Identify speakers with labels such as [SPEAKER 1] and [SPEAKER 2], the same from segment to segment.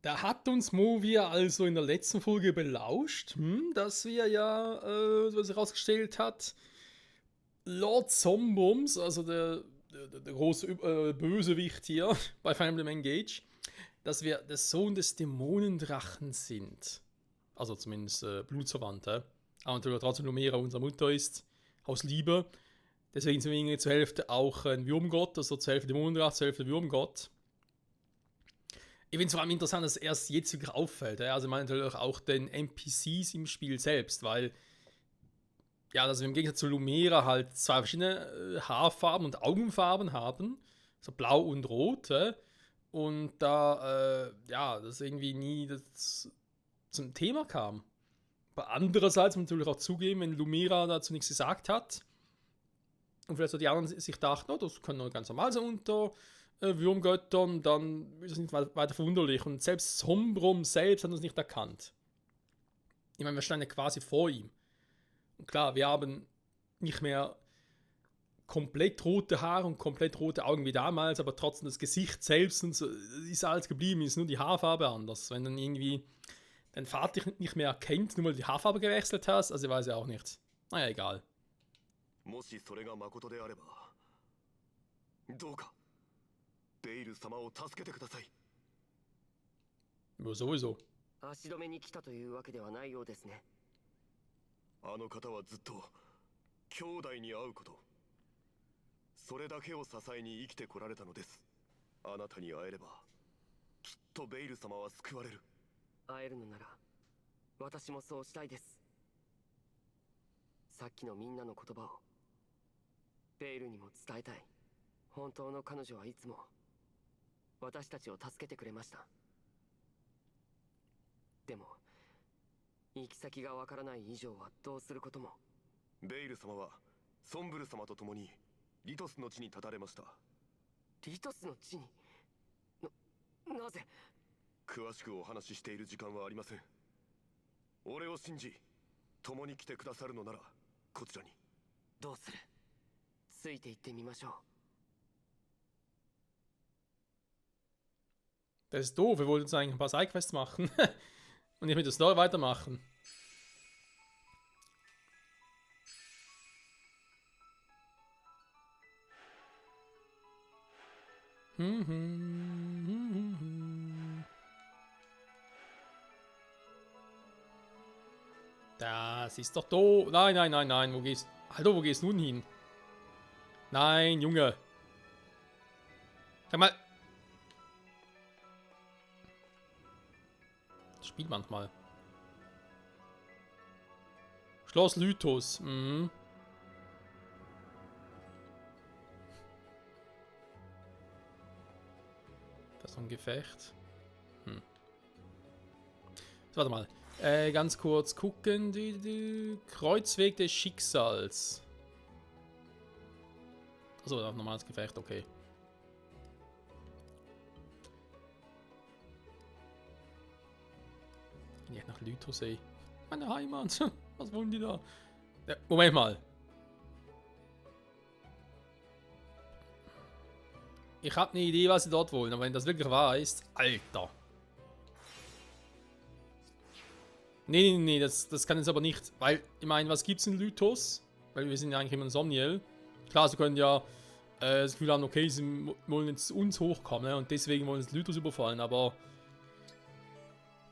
[SPEAKER 1] Da hat uns Movia also in der letzten Folge belauscht, dass wir ja, was sich herausgestellt hat, Lord Zombums, also der große Bösewicht hier bei Fire Emblem Engage, dass wir der Sohn des Dämonendrachen sind. Also zumindest Blutsverwandte. Aber natürlich trotzdem Lumera unsere Mutter ist, aus Liebe. Deswegen sind wir irgendwie zur Hälfte auch ein Würmgott, also zur Hälfte Dämonendrach, zur Hälfte Würmgott. Ich finde es vor allem interessant, dass es erst jetzt wirklich auffällt. Ja? Also ich meine natürlich auch den NPCs im Spiel selbst, weil ja, dass wir im Gegensatz zu Lumera halt zwei verschiedene Haarfarben und Augenfarben haben, so blau und rot. Und da, ja, das irgendwie nie zum Thema kam. Aber andererseits muss man natürlich auch zugeben, wenn Lumera dazu nichts gesagt hat und vielleicht so die anderen sich dachten, oh, das kann doch ganz normal sein unter Würmgöttern, dann ist es nicht weiter verwunderlich. Und selbst Sombrum selbst hat uns nicht erkannt. Ich meine, wir standen ja quasi vor ihm. Und klar, wir haben nicht mehr komplett rote Haare und komplett rote Augen wie damals, aber trotzdem das Gesicht selbst und so ist alles geblieben, ist nur die Haarfarbe anders. Wenn dann irgendwie dein Vater dich nicht mehr erkennt, nur weil du die Haarfarbe gewechselt hast, also ich weiß ja auch nicht. Naja, egal.
[SPEAKER 2] もしそれが誠であればどうかベイル様を助けてください。
[SPEAKER 1] Ja, sowieso.
[SPEAKER 3] 足止めに来たというわけではないようですね。
[SPEAKER 2] あの方はずっと兄弟に会うこと、それだけを支えに生きてこられたのです。あなたに会えればきっとベイル様は救われる。
[SPEAKER 3] 会えるのなら私もそうしたいです。さっきのみんなの言葉をベイルにも伝えたい。本当の彼女はいつも私たちを助けてくれました。でも行き先がわからない以上はどうすることも。
[SPEAKER 2] ベイル様はソンブル様と共にリトスの地に立たれました。
[SPEAKER 3] リトスの地になぜ。
[SPEAKER 2] 詳しくお話ししている時間はありません。俺を信じ共に来てくださるのならこちらに。
[SPEAKER 3] どうする。ついて行ってみましょう。
[SPEAKER 1] Das ist doof, wir wollten uns eigentlich ein paar Sidequests machen und nicht mit der Story weitermachen. Das ist doch doof. Nein, nein, nein, nein. Wo gehst du? Hallo, wo gehst du nun hin? Nein, Junge. Sag mal. Das spielt manchmal. Schloss Lythos. Mhm. Das ist ein Gefecht. So, warte mal. Ganz kurz gucken. Die Kreuzweg des Schicksals. Achso, das ist ein normales Gefecht, okay. Ja, nach Lythosee. Meine Heimat. Was wollen die da? Ja, Moment mal. Ich habe eine Idee, was sie dort wollen, aber wenn das wirklich wahr ist... Alter. Nee, das kann jetzt aber nicht... Weil, ich meine, was gibt's in Lythos? Weil wir sind ja eigentlich immer in Somniel. Klar, sie können ja das Gefühl haben, okay, sie wollen jetzt zu uns hochkommen, ne? Und deswegen wollen sie Lythos überfallen, aber...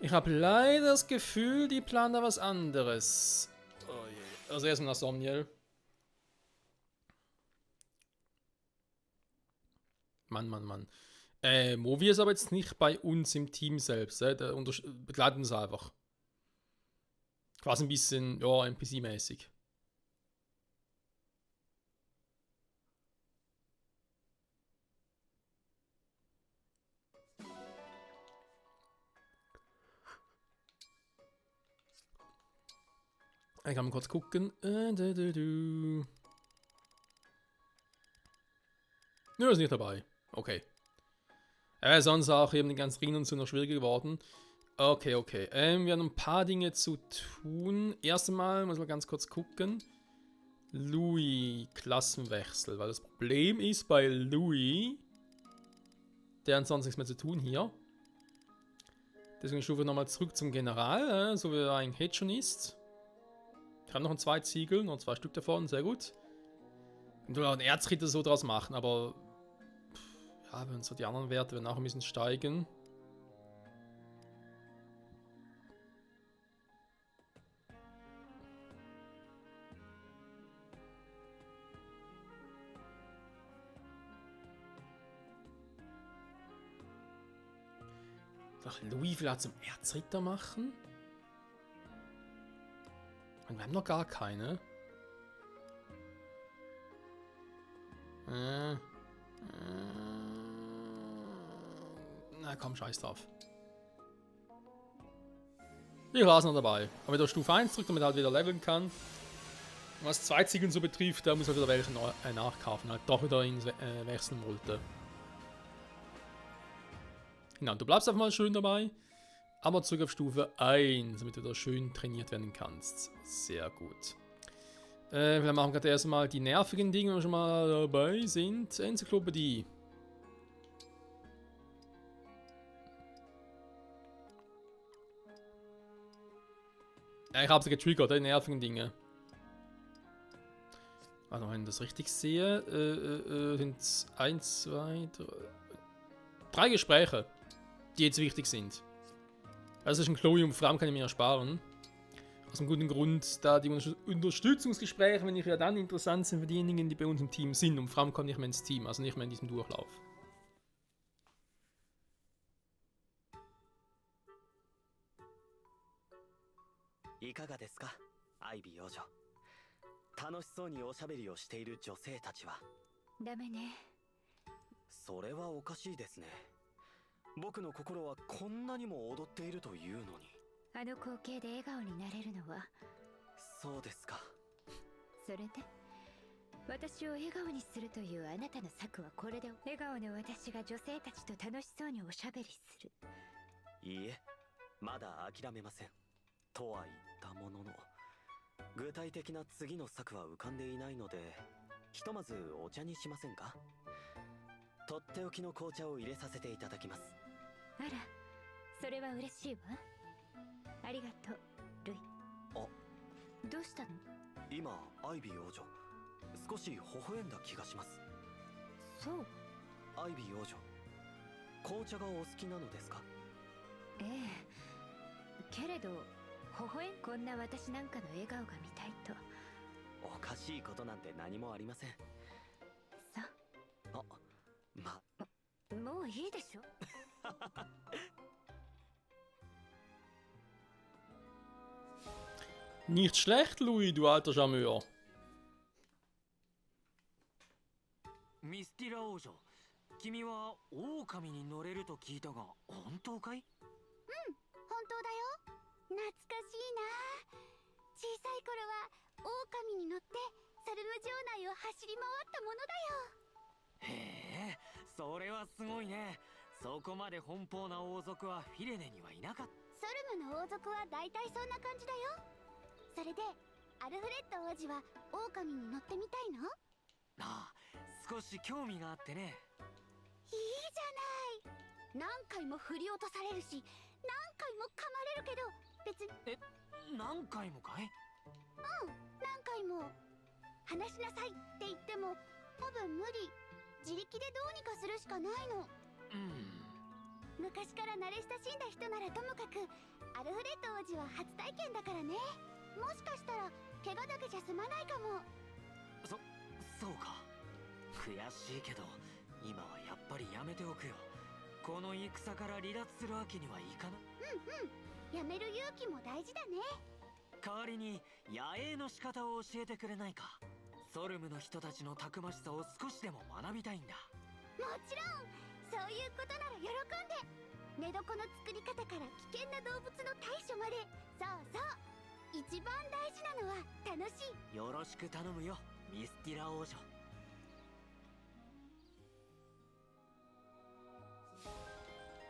[SPEAKER 1] Ich habe leider das Gefühl, die planen da was anderes. Oh je. Also erstmal nach Somniel. Mann. Movi ist aber jetzt nicht bei uns im Team selbst. Der begleitet uns einfach. Quasi ein bisschen, ja, NPC-mäßig. Ich kann mal kurz gucken. Nö, ist nicht dabei. Okay. Sonst auch eben die ganzen Ringen und so noch schwieriger geworden. Okay. Wir haben ein paar Dinge zu tun. Erst einmal muss man ganz kurz gucken. Louis, Klassenwechsel. Weil das Problem ist bei Louis, der hat sonst nichts mehr zu tun hier. Deswegen stufe ich nochmal zurück zum General, so wie er eigentlich jetzt schon ist. Ich habe noch ein 2 Ziegel, noch 2 Stück davon, sehr gut. Ich will auch einen Erzritter so draus machen, aber ja, wenn so die anderen Werte werden auch ein bisschen steigen. Ach, Louis will er zum Erzritter machen? Und wir haben noch gar keine. Na komm, scheiß drauf. Ich lasse noch dabei. Aber wieder Stufe 1 drückt, damit er halt wieder leveln kann. Und was 2 Ziegeln so betrifft, da muss er wieder welche nachkaufen. Halt doch wieder wechseln wollte. Genau, du bleibst einfach mal schön dabei. Aber zurück auf Stufe 1, damit du da schön trainiert werden kannst. Sehr gut. Wir machen gerade erstmal die nervigen Dinge, wenn wir schon mal dabei sind. Enzyklopädie. Ja, ich habe sie getriggert, die nervigen Dinge. Also, wenn ich das richtig sehe, sind es 1, 2, 3 Gespräche, die jetzt wichtig sind. Das ist ein Chloe und Fram kann ich mir ersparen. Aus einem guten Grund, da die Unterstützungsgespräche, wenn ich ja dann interessant sind für diejenigen, die bei uns im Team sind. Und Fram kommt nicht mehr ins Team, also nicht mehr in diesem Durchlauf.
[SPEAKER 4] いかがですか、アイビー王女。楽しそうにおしゃべりをしている女性たちは。
[SPEAKER 5] ダメね。
[SPEAKER 4] それはおかしいですね。僕の心はこんなにも踊っているというのに。
[SPEAKER 5] あの光景で笑顔になれるのは。
[SPEAKER 4] そうですか。
[SPEAKER 5] それで私を笑顔にするというあなたの策はこれで。笑顔の私が女性たちと楽しそうにおしゃべりする。
[SPEAKER 4] いいえ、まだ諦めません。とは言ったものの、具体的な次の策は浮かんでいないので、ひとまずお茶にしませんか。とっておきの紅茶を入れさせていただきます。
[SPEAKER 5] あら、それは嬉しいわ。ありがとう、ルイ。
[SPEAKER 4] あ、
[SPEAKER 5] どうしたの？
[SPEAKER 4] 今アイビー王女、少し微笑んだ気がします。
[SPEAKER 5] そう。
[SPEAKER 4] アイビー王女、紅茶がお好きなのですか？
[SPEAKER 5] ええ。けれど微笑ん、こんな私なんかの笑顔が見たいと。
[SPEAKER 4] おかしいことなんて何もありません。
[SPEAKER 5] さ
[SPEAKER 4] あ、
[SPEAKER 5] もういいでしょ。
[SPEAKER 1] Nicht schlecht, Louis, du alter Charmeur.
[SPEAKER 6] ミスティラ王女、君は狼に乗れると聞いたが本当かい？
[SPEAKER 7] 本当だよ。懐かしいな。小さい頃は狼に乗ってサルム城内を走り回ったものだよ。
[SPEAKER 6] へえ、それはすごいね。そこまで奔放な王族はフィレネにはいなかった。
[SPEAKER 7] ソルムの王族は大体そんな感じだよ。それでアルフレッド王子は狼に乗ってみたいの？
[SPEAKER 6] ああ、少し興味があってね。
[SPEAKER 7] いいじゃない。何回も振り落とされるし、何回も噛まれるけど別に。
[SPEAKER 6] 何回もかい？
[SPEAKER 7] うん、何回も。話しなさいって言っても多分無理。自力でどうにかするしかないの。昔から慣れ親しんだ人ならともかく、アルフレッド王子は初体験だからね。もしかしたら怪我だけじゃ済まないかも。
[SPEAKER 6] そうか。悔しいけど今はやっぱりやめておくよ。この戦から離脱するわけにはいかない。
[SPEAKER 7] やめる勇気も大事だね。
[SPEAKER 6] 代わりに野営の仕方を教えてくれないか。ソルムの人たちのたくましさを少しでも学びたいんだ。
[SPEAKER 7] もちろん、そういうことなら喜んで。寝床の作り方から危険な動物の対処まで。そうそう、一番大事なのは楽しい。
[SPEAKER 6] よろしく頼むよ、ミスティラ王女。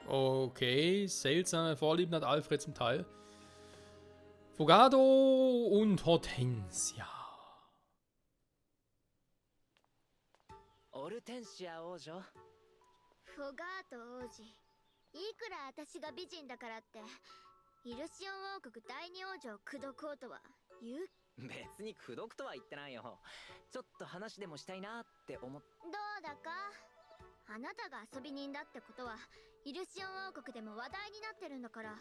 [SPEAKER 1] Okay, seltsame Vorlieben hat Alfred zum Teil. Fogado und Hortensia.
[SPEAKER 5] オルテンシア王女。
[SPEAKER 7] フォガート王子。いくら私が美人だからってイルシオン王国第二王女を口説こうとは言う。
[SPEAKER 6] 別に口説くとは言ってないよ。ちょっと話でもしたいなって思っ。
[SPEAKER 7] どうだかあなたが遊び人だってことはイルシオン王国でも話題になってるんだから。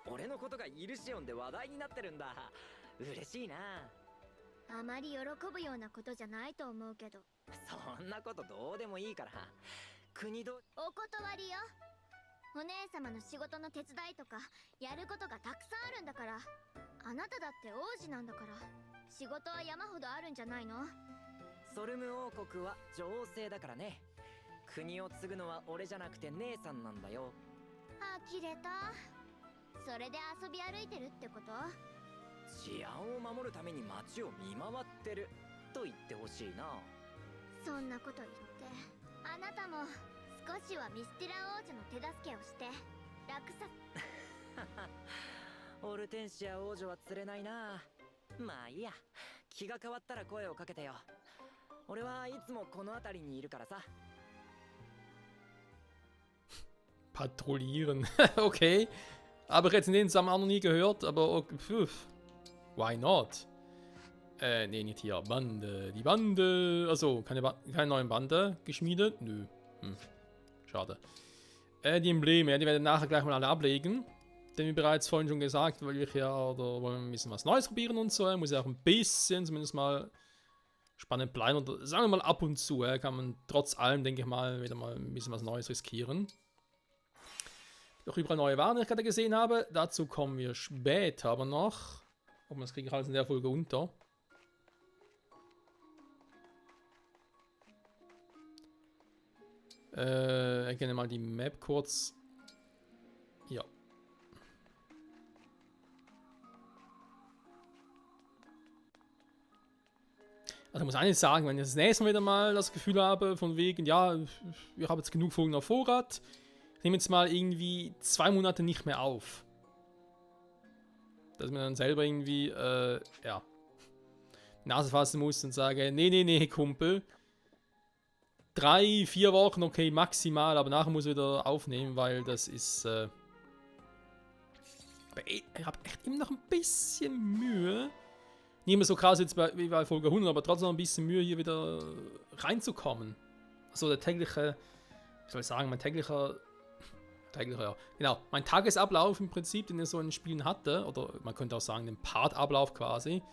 [SPEAKER 6] 俺のことがイルシオンで話題になってるんだ。嬉しいな。
[SPEAKER 7] あまり喜ぶようなことじゃないと思うけど。
[SPEAKER 6] そんなことどうでもいいから。国ど。
[SPEAKER 7] お断りよ。お姉様の仕事の手伝いとかやることがたくさんあるんだから。あなただって王子なんだから仕事は山ほどあるんじゃないの。
[SPEAKER 6] ソルム王国は女王制だからね。国を継ぐのは俺じゃなくて姉さんなんだよ。
[SPEAKER 7] 呆れた。それで遊び歩いてるってこと？
[SPEAKER 6] 治安を守るために街を見回ってると言ってほしいな。
[SPEAKER 7] そんなこと言ってあなたも少しはミスティラ王女の手助けをして楽さ。
[SPEAKER 6] オルテンシア王女は釣れないな。まあいいや、気が変わったら声をかけてよ。俺はいつもこの辺りにいるからさ。
[SPEAKER 1] Patrouillieren. Okay. Aber jetzt in den Zusammenhang noch nie gehört, aber okay, why not? Nee, nicht hier. Bande. Die Bande. Also, keine neuen Bande geschmiedet? Nö. Schade. Die Embleme, ja, die werden wir nachher gleich mal alle ablegen. Denn wie bereits vorhin schon gesagt, weil wir ja, oder wollen wir ein bisschen was Neues probieren und so. Muss ja auch ein bisschen, zumindest mal spannend bleiben. Oder sagen wir mal ab und zu, kann man trotz allem, denke ich mal, wieder mal ein bisschen was Neues riskieren. Noch überall neue Waren, die ich gerade gesehen habe. Dazu kommen wir später aber noch. Oh, das kriege ich alles in der Folge unter. Ich kenne mal die Map kurz. Ja. Also ich muss eines sagen, wenn ich das nächste Mal wieder mal das Gefühl habe, von wegen, ja, ich habe jetzt genug Folgen auf Vorrat, ich nehme jetzt mal irgendwie 2 Monate nicht mehr auf. Dass man dann selber irgendwie, ja, Nase fassen muss und sage, nee, Kumpel. 3, 4 Wochen, okay, maximal, aber nachher muss ich wieder aufnehmen, weil das ist, aber ich habe echt immer noch ein bisschen Mühe. Nicht mehr so krass jetzt wie bei Folge 100, aber trotzdem noch ein bisschen Mühe, hier wieder reinzukommen. Also der tägliche, wie soll ich sagen, mein täglicher, ja, genau, mein Tagesablauf im Prinzip, den ich so in den Spielen hatte, oder man könnte auch sagen, den Partablauf quasi.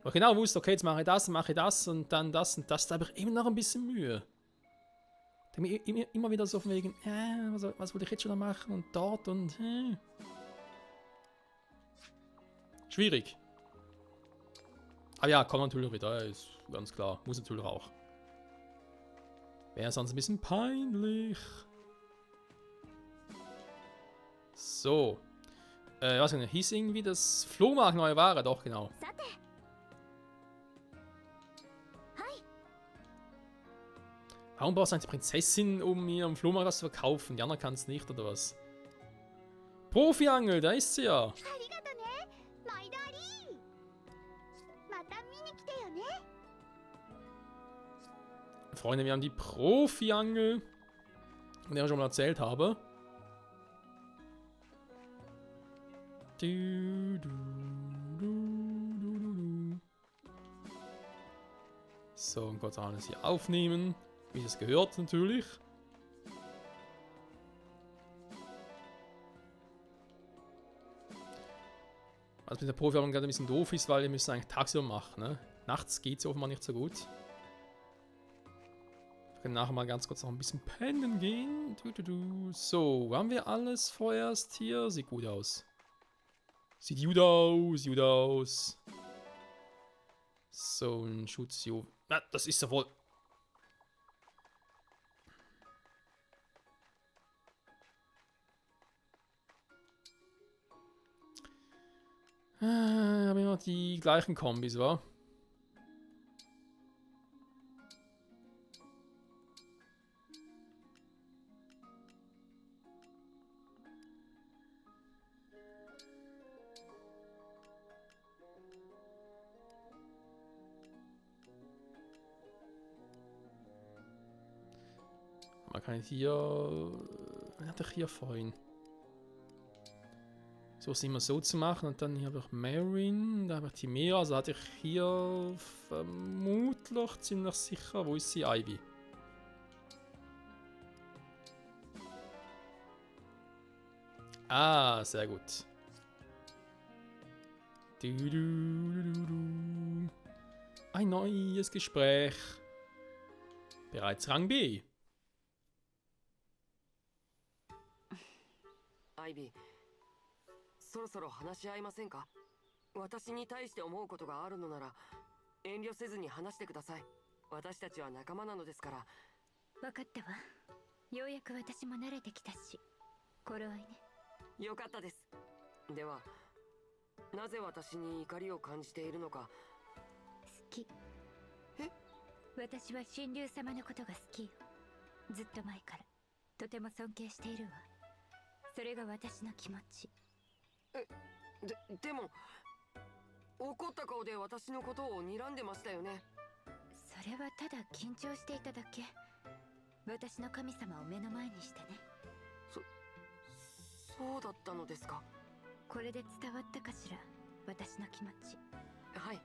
[SPEAKER 1] Wo ich genau wusste, okay, jetzt mache ich das und dann das und das, da habe ich immer noch ein bisschen Mühe. Immer wieder so von wegen, was wollte ich jetzt schon noch machen und dort und, Schwierig. Aber ja, kommt natürlich wieder, ist ganz klar, muss natürlich auch. Wäre sonst ein bisschen peinlich. So. Was denn? Hieß irgendwie das Flohmarkt neue Ware? Doch, genau. Warum brauchst du eine Prinzessin, um mir am Flohmarkt was zu verkaufen? Die anderen kann es nicht, oder was? Profi-Angel, da ist sie ja. Freunde, wir haben die Profi-Angel, von der ich schon mal erzählt habe. So, und kurz alles hier aufnehmen, wie es gehört natürlich. Also mit der Profi-Angel gerade ein bisschen doof ist, weil ihr müsst eigentlich tagsüber machen, ne? Nachts geht es offenbar nicht so gut. Wir können nachher mal ganz kurz noch ein bisschen pennen gehen. So, haben wir alles vorerst hier? Sieht gut aus. Sieht gut aus. So, ein Schutzjo. Na, das ist ja wohl. Haben wir noch die gleichen Kombis, wa? Man kann hier... hatte ich hier vorhin? So ist immer so zu machen und dann hier habe ich Marin, da habe ich Timea, also hatte ich hier vermutlich ziemlich sicher, wo ist sie? Ivy. Ah, sehr gut. Ein neues Gespräch. Bereits Rang B.
[SPEAKER 3] アイビー、そろそろ話し合いませんか？私に対して思うことがあるのなら遠慮せずに話してください。私たちは仲間なのですから。
[SPEAKER 5] 分かったわ。ようやく私も慣れてきたし、頃合いね。
[SPEAKER 3] よかったです。では、なぜ私に怒りを感じているのか。
[SPEAKER 5] 好き。
[SPEAKER 3] え？
[SPEAKER 5] 私は神竜様のことが好きよ。ずっと前から。とても尊敬しているわ。それが私の気持ち。
[SPEAKER 3] でも怒った顔で私のことを睨んでましたよね。
[SPEAKER 5] それはただ緊張していただけ。私の神様を目の前にしてね。
[SPEAKER 3] そうだったのですか。
[SPEAKER 5] これで伝わったかしら、私の気持ち。
[SPEAKER 3] はい、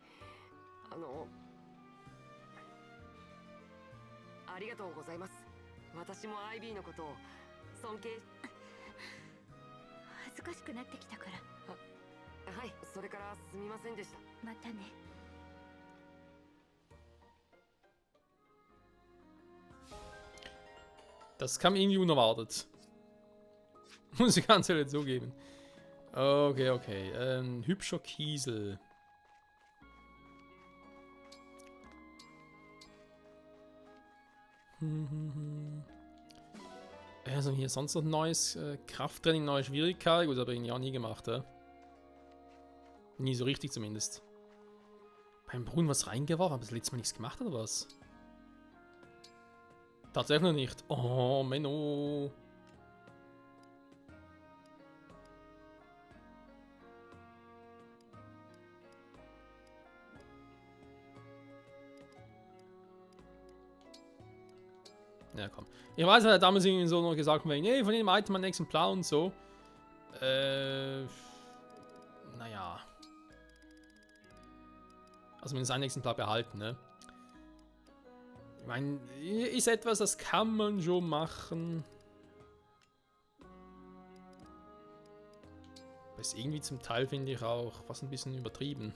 [SPEAKER 3] ありがとうございます。私もアイビーのことを尊敬。
[SPEAKER 5] 恥ずかしくなってきたから。
[SPEAKER 3] はい、それからすみませんでした。
[SPEAKER 5] またね。
[SPEAKER 1] Das kam irgendwie unerwartet. Muss ich ganz ehrlich zugeben. Okay, okay. Hübscher Kiesel. Also hier sonst noch neues Krafttraining, neue Schwierigkeit. Gut, das habe ich auch nie gemacht. Nie so richtig zumindest. Beim Brunnen was reingeworfen, aber das letzte Mal nichts gemacht oder was? Tatsächlich noch nicht. Oh, Menno. Ja, komm. Ich weiß, er hat damals irgendwie so noch gesagt, nee, von dem Item ein Exemplar und so. Naja. Also zumindest ein Exemplar behalten, ne? Ich meine, ist etwas, das kann man schon machen. Aber ist irgendwie zum Teil, finde ich, auch fast ein bisschen übertrieben,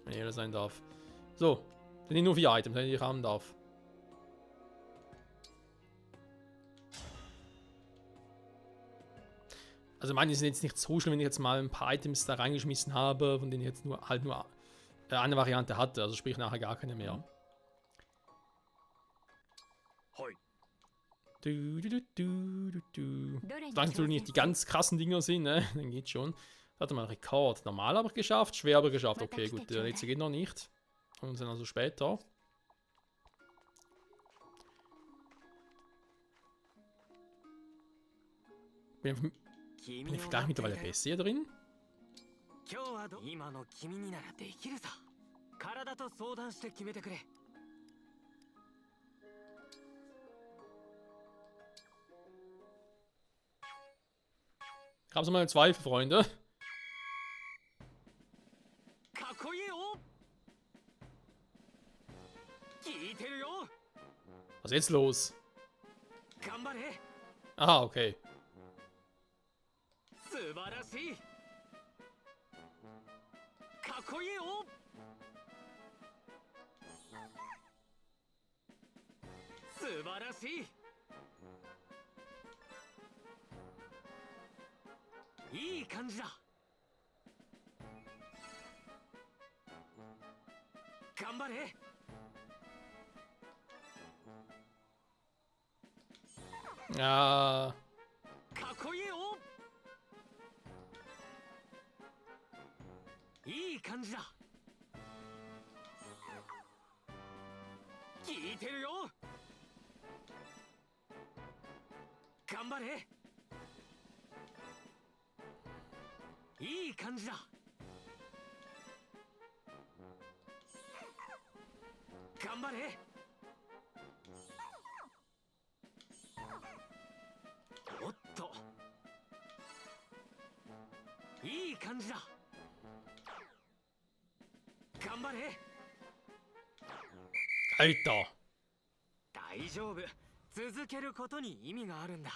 [SPEAKER 1] wenn ich ehrlich sein darf. So, das sind nur 4 Items, wenn ich haben darf. Also ich meine, die sind jetzt nicht so schlimm, wenn ich jetzt mal ein paar Items da reingeschmissen habe, von denen ich jetzt nur eine Variante hatte, also sprich nachher gar keine mehr. Solange natürlich nicht die ganz krassen Dinger sind, ne? Dann geht's schon. Da hatte man einen Rekord. Normal aber geschafft, schwer aber geschafft. Okay, gut, der letzte geht noch nicht. Und sind also später. Bin ich gleich mittlerweile besser hier drin?
[SPEAKER 6] 今の君にならできるさ。体と相談して決めてくれ。
[SPEAKER 1] Ich habe so meine Zweifel, Freunde. Was ist jetzt los? Ah, okay.
[SPEAKER 6] いい感じだ。頑張れ。
[SPEAKER 1] Ah.
[SPEAKER 6] かっこいいよ。いい感じだ。聞いてるよ。頑張れ。いい感じだ。頑張れ。おっと、いい感じだ。頑張れ。
[SPEAKER 1] Alter.
[SPEAKER 6] 大丈夫。続けることに意味があるんだ。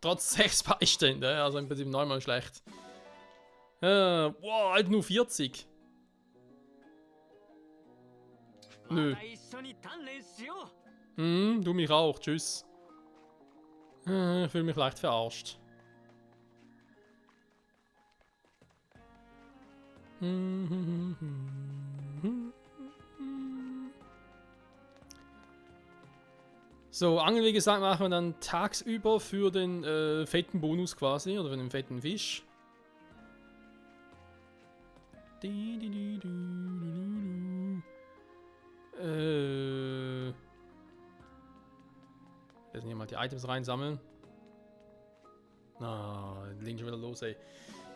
[SPEAKER 1] Trotz 6 Beistände, also im Prinzip 9-mal schlecht. Boah, halt nur 40.
[SPEAKER 6] ま
[SPEAKER 1] Nö.
[SPEAKER 6] た一緒に鍛錬しよう。
[SPEAKER 1] Du mich auch. Tschüss. Ich fühle mich leicht verarscht. So, Angeln, wie gesagt, machen wir dann tagsüber für den fetten Bonus quasi, oder für den fetten Fisch. Jetzt hier mal die Items reinsammeln. Na, legen schon wieder los, ey.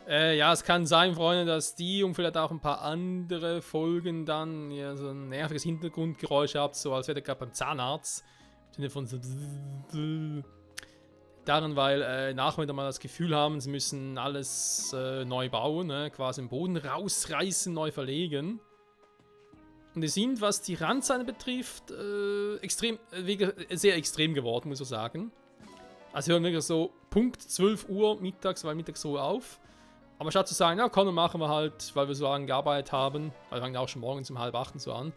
[SPEAKER 1] Ja, es kann sein, Freunde, dass die und vielleicht auch ein paar andere Folgen dann ja, so ein nerviges Hintergrundgeräusch habt, so als wäre ihr gerade beim Zahnarzt. Im Sinne von so daran, weil nachher wieder mal das Gefühl haben, sie müssen alles neu bauen, ne? Quasi den Boden rausreißen, neu verlegen. Und die sind, was die Randseite betrifft, sehr extrem geworden, muss ich sagen. Also sie hören wirklich so Punkt 12 Uhr mittags, weil Mittagsruhe auf. Aber statt zu sagen, ja komm, dann machen wir halt, weil wir so lange gearbeitet haben, weil wir fangen auch schon morgens um 7:30 so an,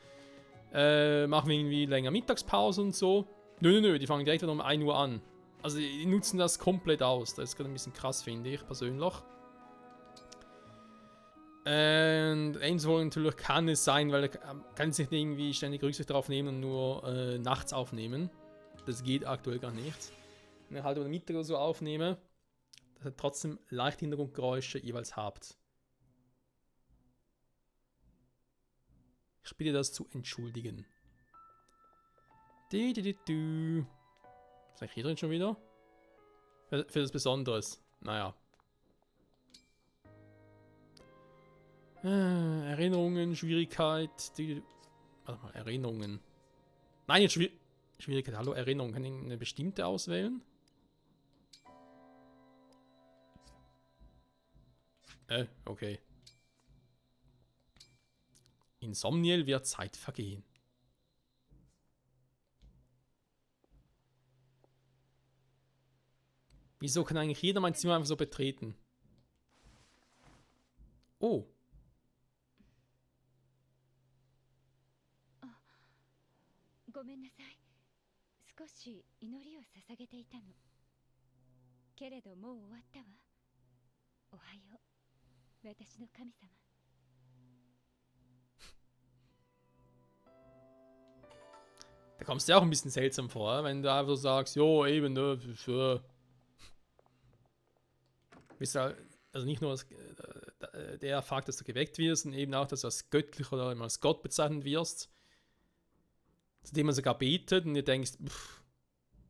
[SPEAKER 1] machen wir irgendwie länger Mittagspause und so. Nö, die fangen direkt wieder um 1 Uhr an. Also die nutzen das komplett aus. Das ist gerade ein bisschen krass, finde ich persönlich. Und ebenso natürlich kann es sein, weil er kann sich nicht irgendwie ständig Rücksicht darauf nehmen und nur nachts aufnehmen. Das geht aktuell gar nicht. Wenn ihr halt über den Mittag oder so aufnehme, dass ihr trotzdem leicht Hintergrundgeräusche jeweils habt. Ich bitte das zu entschuldigen. Was ist hier drin schon wieder? Für das Besonderes. Naja. Erinnerungen, Schwierigkeit. Warte mal, Erinnerungen. Nein, jetzt Schwierigkeit. Hallo, Erinnerung. Kann ich eine bestimmte auswählen? Okay. Insomniel wird Zeit vergehen. Wieso kann eigentlich jeder mein Zimmer einfach so betreten? Oh.
[SPEAKER 5] ごめんなさい。少し祈りを捧げていたの。けれどもう終わったわ。おはよう、私の神様。
[SPEAKER 1] Da kommst du dir auch ein bisschen seltsam vor, wenn du einfach so sagst, jo, eben, für. Also nicht nur der Fakt, dass du geweckt wirst, sondern eben auch, dass du als göttlich oder als Gott bezeichnet wirst, zu dem man sogar betet und ihr denkst, pff,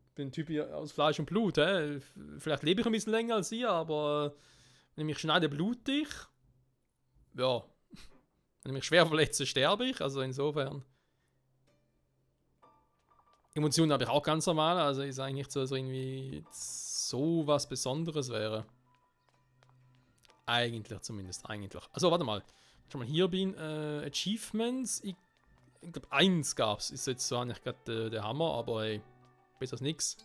[SPEAKER 1] ich bin ein Typ hier aus Fleisch und Blut, vielleicht lebe ich ein bisschen länger als ihr, aber wenn ich mich schneide, blute ich. Ja. Wenn ich mich schwer verletze, sterbe ich, also insofern. Emotionen habe ich auch ganz normal, also ist eigentlich nicht so, dass irgendwie so was Besonderes wäre. Eigentlich zumindest, eigentlich. Also warte mal, wenn ich schon mal hier bin, Achievements, ich glaube 1 gab es, ist jetzt so eigentlich gerade der Hammer, aber ey, besser als nix.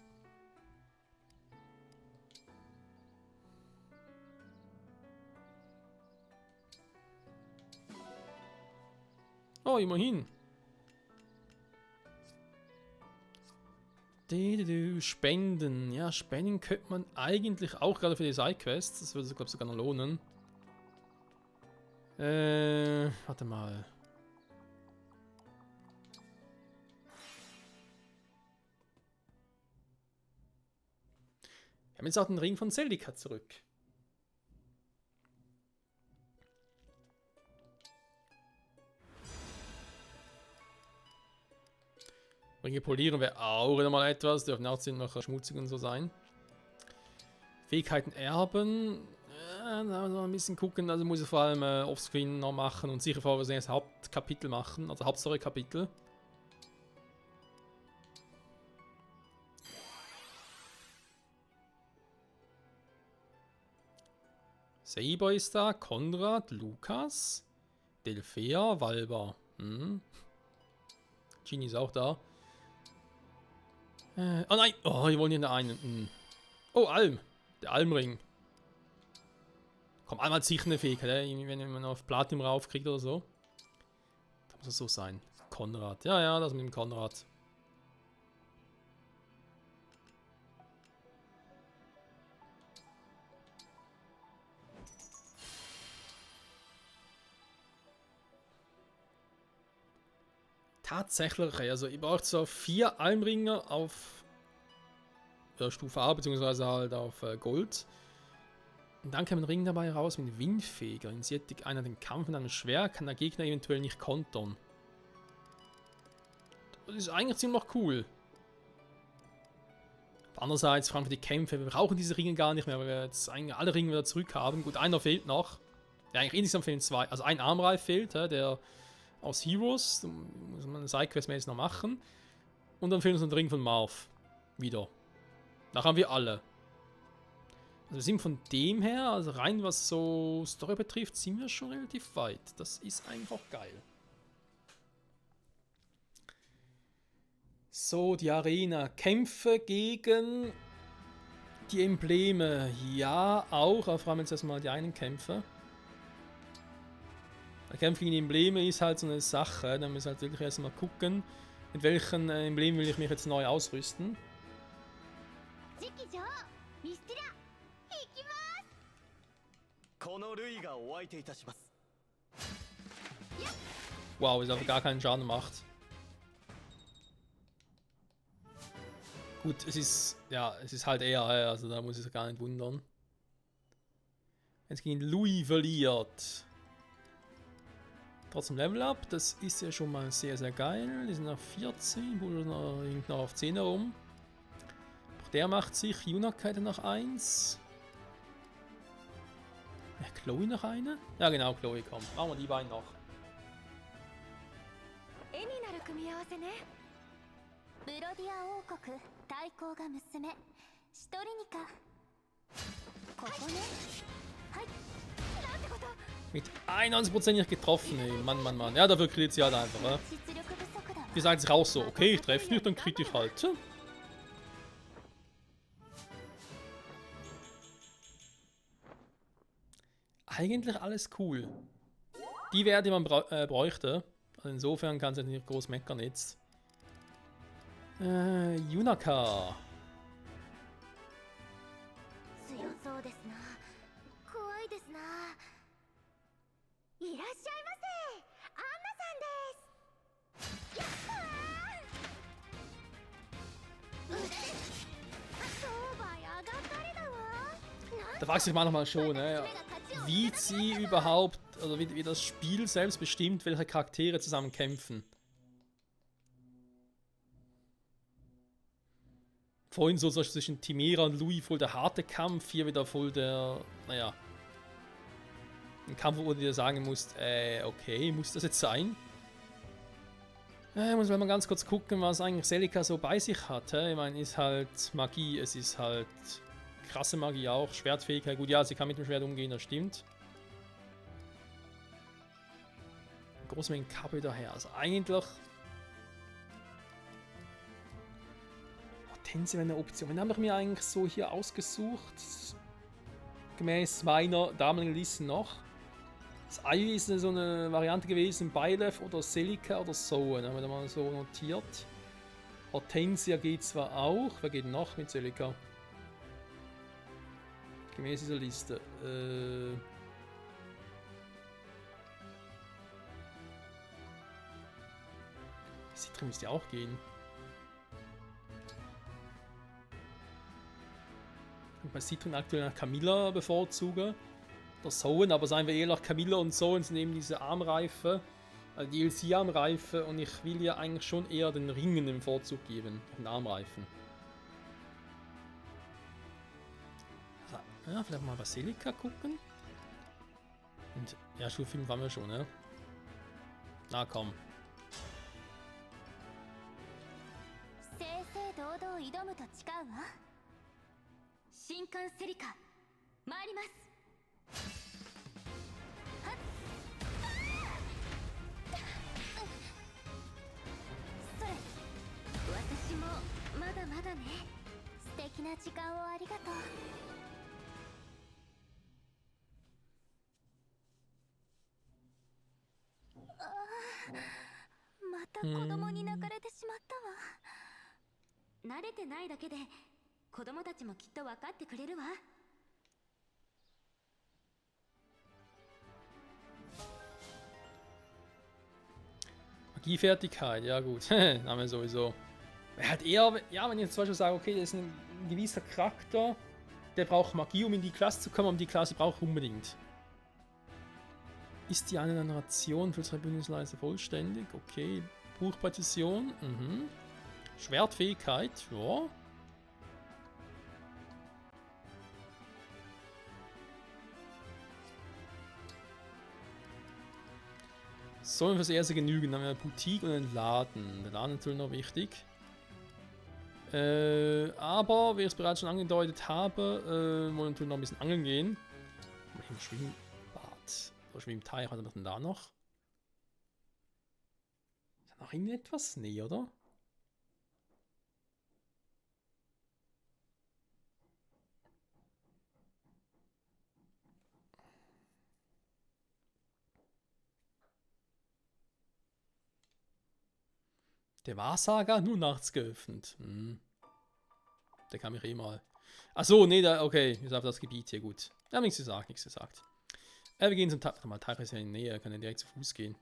[SPEAKER 1] Oh, immerhin. Spenden. Ja, Spenden könnte man eigentlich auch gerade für die Sidequests. Das würde sich, glaube ich, sogar noch lohnen. Warte mal. Wir haben jetzt auch den Ring von Celica zurück. Ringe polieren wäre auch wieder mal etwas, dürfen auch ziemlich schmutzig und so sein. Fähigkeiten erben. Da muss man ein bisschen gucken, also muss ich vor allem offscreen noch machen und sicher vorher das Hauptkapitel machen, also Hauptstory-Kapitel. Saber ist da, Konrad, Lukas, Delphea, Valba. Genie ist auch da. Oh nein! Oh, wir wollen hier einen. Oh, Alm. Der Almring. Komm, Alm hat sicher eine Fähigkeit, wenn man auf Platin raufkriegt oder so. Da muss es so sein. Konrad. Ja, ja, das mit dem Konrad. Tatsächlich, also ich brauche so 4 Almringer auf Stufe A, beziehungsweise halt auf Gold. Und dann kommt ein Ring dabei raus mit Windfeger. Initiiert einer den Kampf mit einem Schwert, kann der Gegner eventuell nicht kontern. Das ist eigentlich ziemlich cool. Andererseits, vor allem für die Kämpfe, wir brauchen diese Ringe gar nicht mehr, weil wir jetzt eigentlich alle Ringe wieder zurück haben. Gut, einer fehlt noch. Ja, eigentlich insgesamt fehlen 2. Also ein Armreif fehlt, der aus Heroes, muss man Sidequest-mäßig noch machen. Und dann fehlt uns ein Ring von Marv. Wieder. Da haben wir alle. Also wir sind von dem her, also rein was so Story betrifft, sind wir schon relativ weit. Das ist einfach geil. So, die Arena. Kämpfe gegen die Embleme. Ja, auch. Aber vor allem jetzt erstmal die einen Kämpfe. Der Kampf gegen die Embleme ist halt so eine Sache. Da müssen wir halt wirklich erstmal gucken, mit welchen Emblemen will ich mich jetzt neu ausrüsten. Wow, ist aber gar keinen Schaden gemacht. Gut, es ist halt eher, also da muss ich es gar nicht wundern. Jetzt gegen Louis verliert. Trotzdem Level Up, das ist ja schon mal sehr, sehr geil. Die sind auf 14, Bruder hinten noch auf 10 herum. Auch der macht sich, Junaka hätte noch 1. Ja, Chloe noch eine? Ja genau, Chloe, komm. Machen wir die beiden noch. Mit 91% getroffen, ey. Mann, Mann, Mann. Ja, dafür kriegt sie halt einfach, ne? Die sagt sich auch so, okay, ich treffe nicht, dann krieg ich halt. Eigentlich alles cool. Die Werte, die man bräuchte. Also insofern kann es nicht groß meckern jetzt. Junaka. Da fragt sich manchmal schon, ne, wie sie überhaupt, also wie das Spiel selbst bestimmt, welche Charaktere zusammen kämpfen. Vorhin so zwischen Timera und Louis voll der harte Kampf, hier wieder voll der, naja, ein Kampf, wo du dir sagen musst, okay, muss das jetzt sein? Muss man mal ganz kurz gucken, was eigentlich Celica so bei sich hat. Ich meine, ist halt Magie, es ist halt krasse Magie auch, Schwertfähigkeit. Gut, ja, sie kann mit dem Schwert umgehen, das stimmt. Große Menge Kappe daher. Also eigentlich. Hortensia wäre eine Option. Wen habe ich mir eigentlich so hier ausgesucht? Gemäß meiner damaligen Liste noch. Das Ivy ist so eine Variante gewesen, Byleth oder Celica oder Zoe, haben wir da mal so notiert. Hortensia geht zwar auch, wer geht noch mit Celica? Gemäß dieser Liste. Citrin müsste ja auch gehen. Und bei Citrin aktuell nach Camilla bevorzuge. Oder Zoe, aber seien wir ehrlich, Camilla und Zoe sind eben diese Armreife, also die DLC-Armreife, und ich will ja eigentlich schon eher den Ringen den Vorzug geben, den Armreifen. Ja, vielleicht mal Basilika gucken. Und ja, Stufe 5 haben wir schon, ne? Na komm.
[SPEAKER 7] だね。素敵な時間をありがとう。また子供に泣かれてしまったわ。慣れてないだけで子供たちもきっと分かってくれるわ。
[SPEAKER 1] Magiefertigkeit, ja gut. Haben wir sowieso. Halt eher, ja, wenn ich jetzt zum Beispiel sage, okay, das ist ein gewisser Charakter, der braucht Magie, um in die Klasse zu kommen, und die Klasse braucht unbedingt. Ist die eine Narration für 2 Bündnisleiste vollständig? Okay. Buchpräzision, Schwertfähigkeit, ja. Sollen fürs Erste genügen. Dann haben wir Boutique und einen Laden. Der Laden ist natürlich noch wichtig. Aber, wie ich es bereits schon angedeutet habe, wollen wir natürlich noch ein bisschen angeln gehen. Im Schwimmbad. Oder Schwimmteich, was haben wir denn da noch? Ist da noch irgendetwas? Nee, oder? Der Wahrsager nur nachts geöffnet. Der kann mich eh mal. Achso, nee, da, okay. Ist auf das Gebiet hier, gut. Wir haben nichts gesagt, nichts gesagt. Wir gehen zum Teich. Warte mal, Teich ist ja in der Nähe, er kann ja direkt zu Fuß gehen.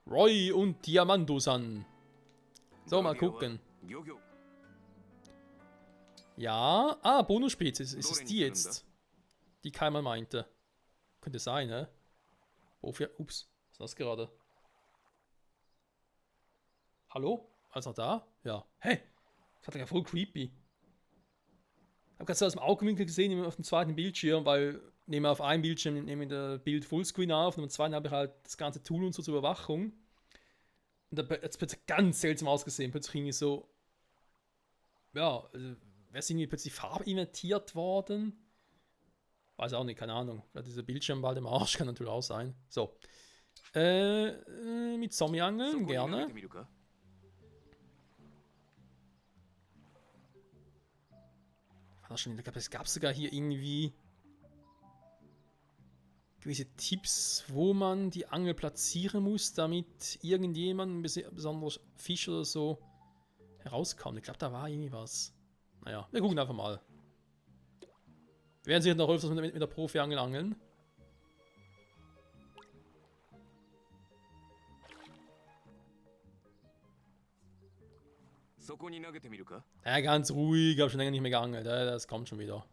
[SPEAKER 1] Roy und Diamandosan. So, mal gucken. Ja, Bonusspezies. Ist es die jetzt? Die keiner meinte. Könnte sein, ne? Wofür? Ups, was ist das gerade? Hallo? Alles noch da? Ja. Hey! Das war ja voll creepy. Ich habe gerade so aus dem Augenwinkel gesehen, auf dem zweiten Bildschirm, weil nehmen wir auf einem Bildschirm nehmen wir das Bild Fullscreen auf und am zweiten habe ich halt das ganze Tool und so zur Überwachung. Und da hat es plötzlich ganz seltsam ausgesehen. Plötzlich irgendwie so. Ja, also, wäre es irgendwie plötzlich farbinvertiert worden? Weiß auch nicht, keine Ahnung. Vielleicht dieser Bildschirm bald im Arsch, kann natürlich auch sein. So. Mit Zombie-Angeln, gerne. War das schon, es gab sogar hier irgendwie gewisse Tipps, wo man die Angel platzieren muss, damit irgendjemand, ein besonderer Fisch oder so, herauskommt. Ich glaube, da war irgendwie was. Naja, wir gucken einfach mal. Wir werden sicher noch öfters mit der Profi-Angel angeln. Ja, ganz ruhig, ich habe schon länger nicht mehr geangelt. Das kommt schon wieder.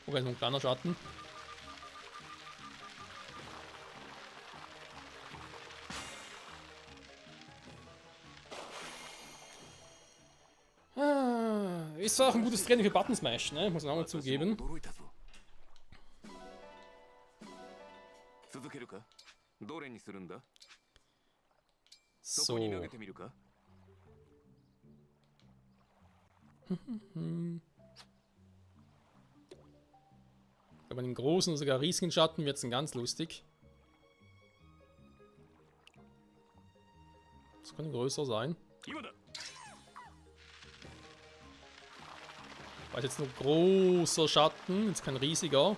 [SPEAKER 1] Okay, so ein kleiner Schatten. Ist auch ein gutes Training für Button Smash, ne? Muss man auch mal zugeben. So. Aber den großen, sogar riesigen Schatten wird es ganz lustig. Das kann größer sein. War jetzt nur großer Schatten, jetzt kein riesiger.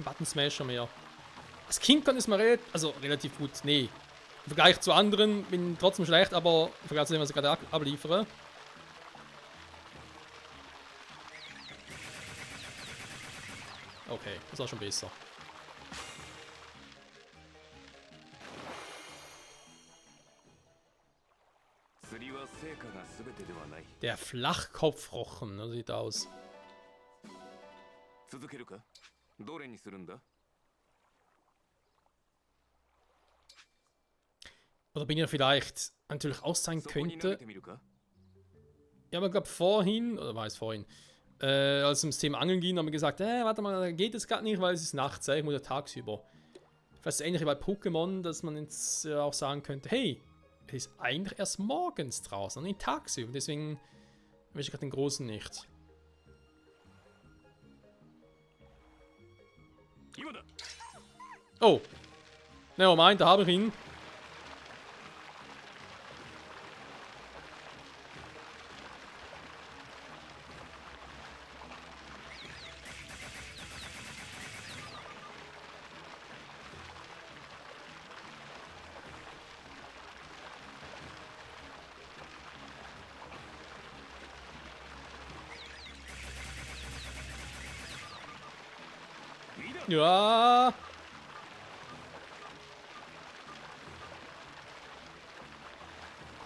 [SPEAKER 1] Button Smasher mehr. Das King Kong ist mal relativ gut. Nee. Im Vergleich zu anderen bin ich trotzdem schlecht, aber im Vergleich zu dem, was ich gerade abliefere. Okay, das war schon besser.
[SPEAKER 2] 釣りは成果が全てではない。
[SPEAKER 1] Der Flachkopfrochen, so sieht aus.
[SPEAKER 2] 続けるか？どれにするんだ？
[SPEAKER 1] Oder bin ich vielleicht natürlich auch sein
[SPEAKER 2] そこに投げ
[SPEAKER 1] könnte.
[SPEAKER 2] てみるか？
[SPEAKER 1] Ja, aber ich glaube vorhin, oder war es vorhin, als es ums Thema Angeln ging, haben wir gesagt, warte mal, geht es gerade nicht, weil es ist nachts, ich muss ja tagsüber. Vielleicht ähnlich wie bei Pokémon, dass man jetzt auch sagen könnte, hey, es ist eigentlich erst morgens draußen und nicht tagsüber, deswegen will ich gerade den Großen nicht.
[SPEAKER 2] 今だ。
[SPEAKER 1] Oh, nevermind, da habe ich ihn. Ja.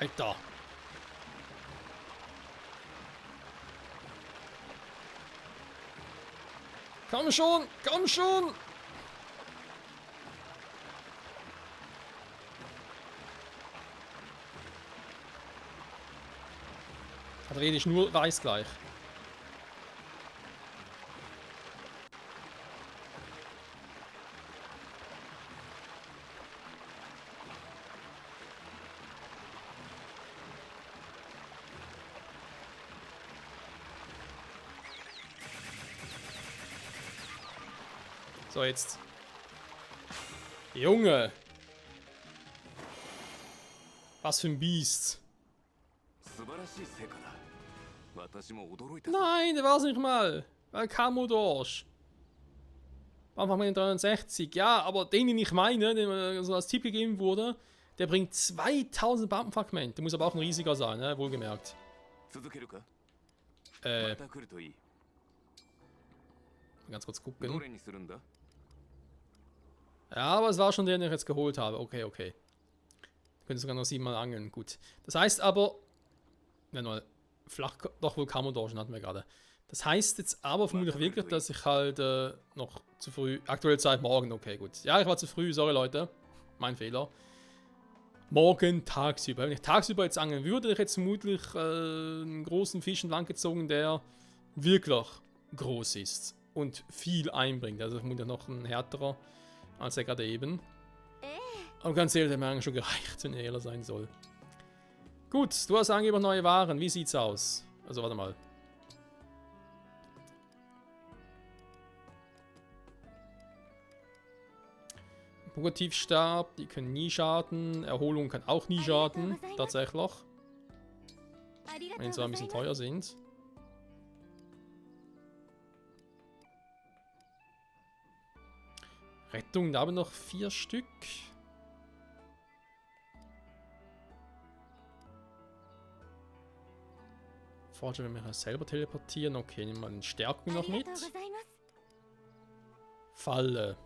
[SPEAKER 1] Alter. Komm schon, komm schon. Hat rede ich nur weiß gleich. So, jetzt. Junge. Was für ein Biest.
[SPEAKER 2] 素晴らしい成果だ。私も驚いた。
[SPEAKER 1] Nein, der war's nicht mal. Weil Kamodorsch. Warum haben wir den 63? Ja, aber den ich meine, den mir so als Tipp gegeben wurde, der bringt 2000 Bombenfragmente. Der muss aber auch ein riesiger sein, ne? Wohlgemerkt.
[SPEAKER 2] 続けるか？
[SPEAKER 1] Äh,
[SPEAKER 2] また来るといい。
[SPEAKER 1] ganz kurz
[SPEAKER 2] ど
[SPEAKER 1] gucken.
[SPEAKER 2] れにするんだ？
[SPEAKER 1] Ja, aber es war schon der, den ich jetzt geholt habe. Okay, okay. Können sogar noch 7-mal angeln. Gut. Das heißt aber. Wenn mal. Flach. Doch wohl Kamodorschen hatten wir gerade. Das heißt jetzt aber vermutlich wirklich, dass ich halt noch zu früh. Aktuelle Zeit morgen. Okay, gut. Ja, ich war zu früh. Sorry, Leute. Mein Fehler. Morgen tagsüber. Wenn ich tagsüber jetzt angeln würde, hätte ich jetzt vermutlich einen großen Fisch entlang gezogen, der wirklich groß ist. Und viel einbringt. Also vermutlich noch ein härterer als er gerade eben. Aber ganz ehrlich, der hat mir eigentlich schon gereicht, wenn er ehrlich sein soll. Gut, du hast angeblich neue Waren. Wie sieht's aus? Also, warte mal. Purgativstab, die können nie schaden. Erholung kann auch nie schaden. Tatsächlich. Wenn sie zwar ein bisschen teuer sind. Rettung, da haben wir noch 4 Stück. Vorher, wenn wir selber teleportieren. Okay, nehmen wir den Stärkung noch mit. Falle.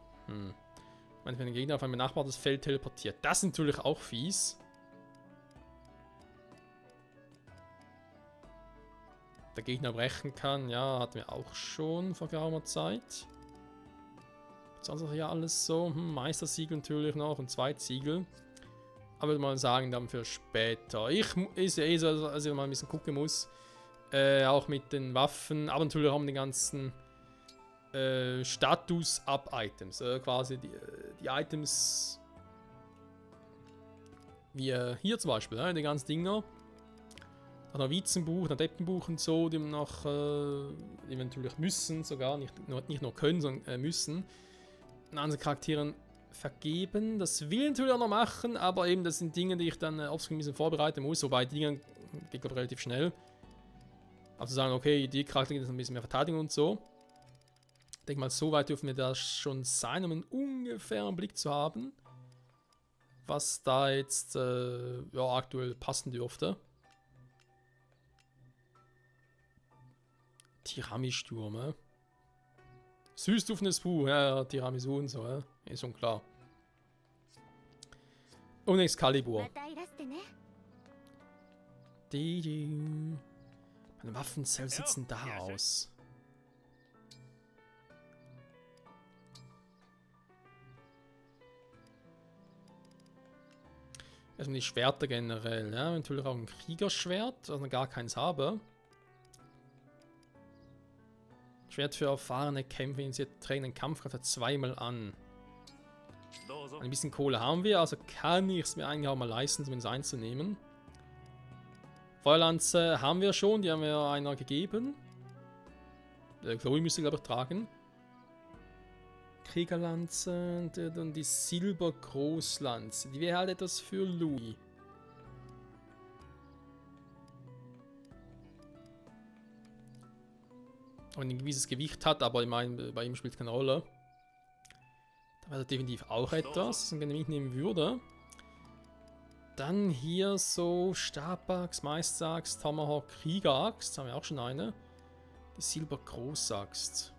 [SPEAKER 1] Wenn den Gegner auf ein benachbartes Feld teleportiert. Das ist natürlich auch fies. Der Gegner brechen kann. Ja, hatten wir auch schon vor geraumer Zeit. Sonst ist ja alles so. Meistersiegel natürlich noch und 2 Ziegel. Aber würde mal sagen, dann für später. Ist ja eh so, dass ich mal ein bisschen gucken muss. Auch mit den Waffen. Aber natürlich haben wir die ganzen Status-Up-Items. Quasi die Items. Wie hier zum Beispiel. Die ganzen Dinger. Dann Novizenbuch, ein Adeptenbuch und so. Die wir noch die wir natürlich müssen sogar. Nicht nur können, sondern müssen. Anderen Charakteren vergeben. Das will ich natürlich auch noch machen, aber eben das sind Dinge, die ich dann aufs ein bisschen vorbereiten muss. Wobei die Dinge geht glaube relativ schnell. Also sagen, okay, die Charaktere sind ein bisschen mehr Verteidigung und so. Ich denke mal, so weit dürfen wir da schon sein, um einen ungefähren Blick zu haben, was da jetzt ja, aktuell passen dürfte. Tiramisturm, süß duftendes Buch, ja, Tiramisu und so, ist schon klar. Und Excalibur. Meine Waffenzell sitzen da aus. Also die Schwerter generell, ja. Natürlich auch ein Kriegerschwert, also gar keins habe. Schwert für erfahrene Kämpfer, initiiert trägt Kampfkraft zweimal an. Ein bisschen Kohle haben wir, also kann ich es mir eigentlich auch mal leisten, zumindest einzunehmen. Feuerlanze haben wir schon, die haben wir einer gegeben. Chloe müsste, glaube ich, tragen. Kriegerlanze und die Silbergroßlanze. Die wäre halt etwas für Louis. Und ein gewisses Gewicht hat, aber ich meine, bei ihm spielt es keine Rolle. Da wäre definitiv auch etwas, das ich mitnehmen würde. Dann hier so Stabax, Meistaxt, Tomahawk, Kriegeraxt, haben wir auch schon eine. Die Silbergroßaxt.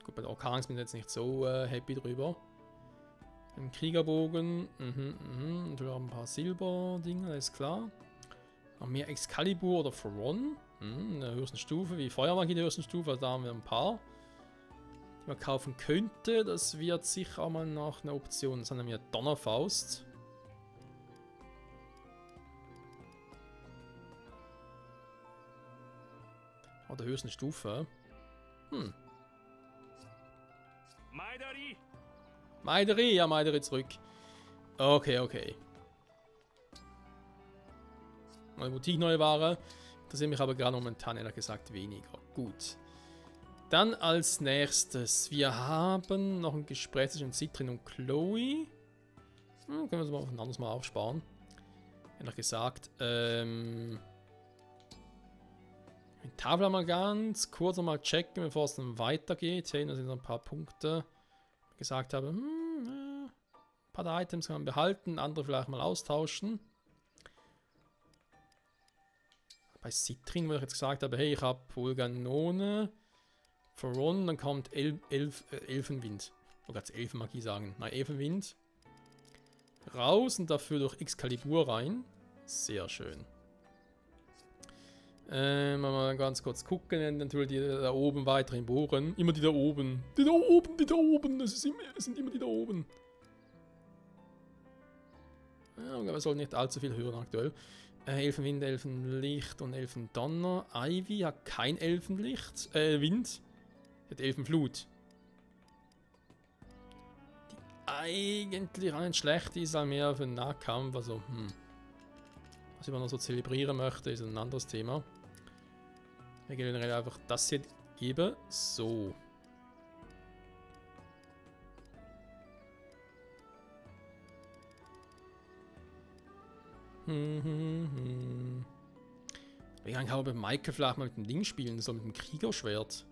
[SPEAKER 1] Gut, bei der Orkans bin ich jetzt nicht so happy drüber. Ein Kriegerbogen, und wir haben ein paar Silberdinger, alles klar. Noch mehr Excalibur oder Thoron, in der höchsten Stufe, wie Feuermagie in der höchsten Stufe, also da haben wir ein paar. Die man kaufen könnte, das wird sicher auch mal noch eine Option. Das haben wir Donnerfaust. Auf der höchsten Stufe. Maidari, ja, Maidari zurück. Okay, okay. Eine Boutique neue Ware. Interessiert mich aber gerade momentan ehrlich gesagt weniger. Gut. Dann als nächstes, wir haben noch ein Gespräch zwischen Citrin und Chloe. Können wir uns mal auf ein anderes Mal aufsparen. Ehrlich gesagt, die Tafel mal ganz kurz nochmal checken, bevor es dann weitergeht. Hey, da sind noch ein paar Punkte. Ich gesagt habe, ein paar der Items kann man behalten, andere vielleicht mal austauschen. Bei Citrin, wo ich jetzt gesagt habe, hey, ich habe Vulganone, Thoron, dann kommt Elfenwind. Ich wollte jetzt Elfenmagie sagen. Nein, Elfenwind. Raus und dafür durch Excalibur rein. Sehr schön. Mal ganz kurz gucken. Natürlich die da oben weiterhin bohren. Immer die da oben. Die da oben, die da oben. Es sind immer die da oben. Ja, wir sollten nicht allzu viel hören aktuell. Elfenwind, Elfenlicht und Elfendonner. Ivy hat kein Elfenlicht. Wind. Hat Elfenflut. Die eigentlich auch nicht schlecht ist, halt mehr für den Nahkampf. Also, was ich noch so zelebrieren möchte, ist ein anderes Thema. Wir gehen generell einfach das hier geben. So. Ich habe Michael vielleicht mal mit dem Ding spielen, so mit dem Kriegerschwert.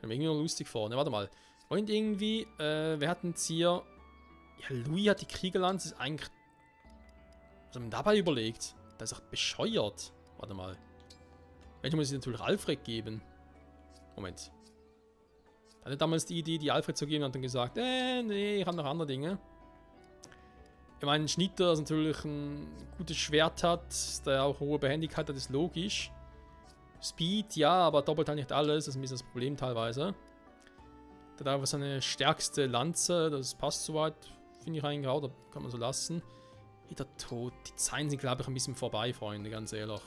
[SPEAKER 1] Ich mir irgendwie noch lustig vor. Ne, warte mal. Und irgendwie, wir hatten jetzt hier. Ja, Louis hat die Kriegerlanze, ist eigentlich. Was haben wir dabei überlegt? Das ist doch bescheuert. Warte mal. Wenn muss ich natürlich Alfred geben. Moment. Er hatte damals die Idee, die Alfred zu geben, und hat dann gesagt, nee, ich habe noch andere Dinge. Ich meine, ein Schnitter, das natürlich ein gutes Schwert hat, der auch hohe Behendigkeit hat, ist logisch. Speed, ja, aber doppelt halt nicht alles, das ist ein bisschen das Problem teilweise. Der hat einfach seine stärkste Lanze, das passt soweit, finde ich eigentlich auch, da kann man so lassen. Wieder tot, die Zeiten sind glaube ich ein bisschen vorbei, Freunde, ganz ehrlich.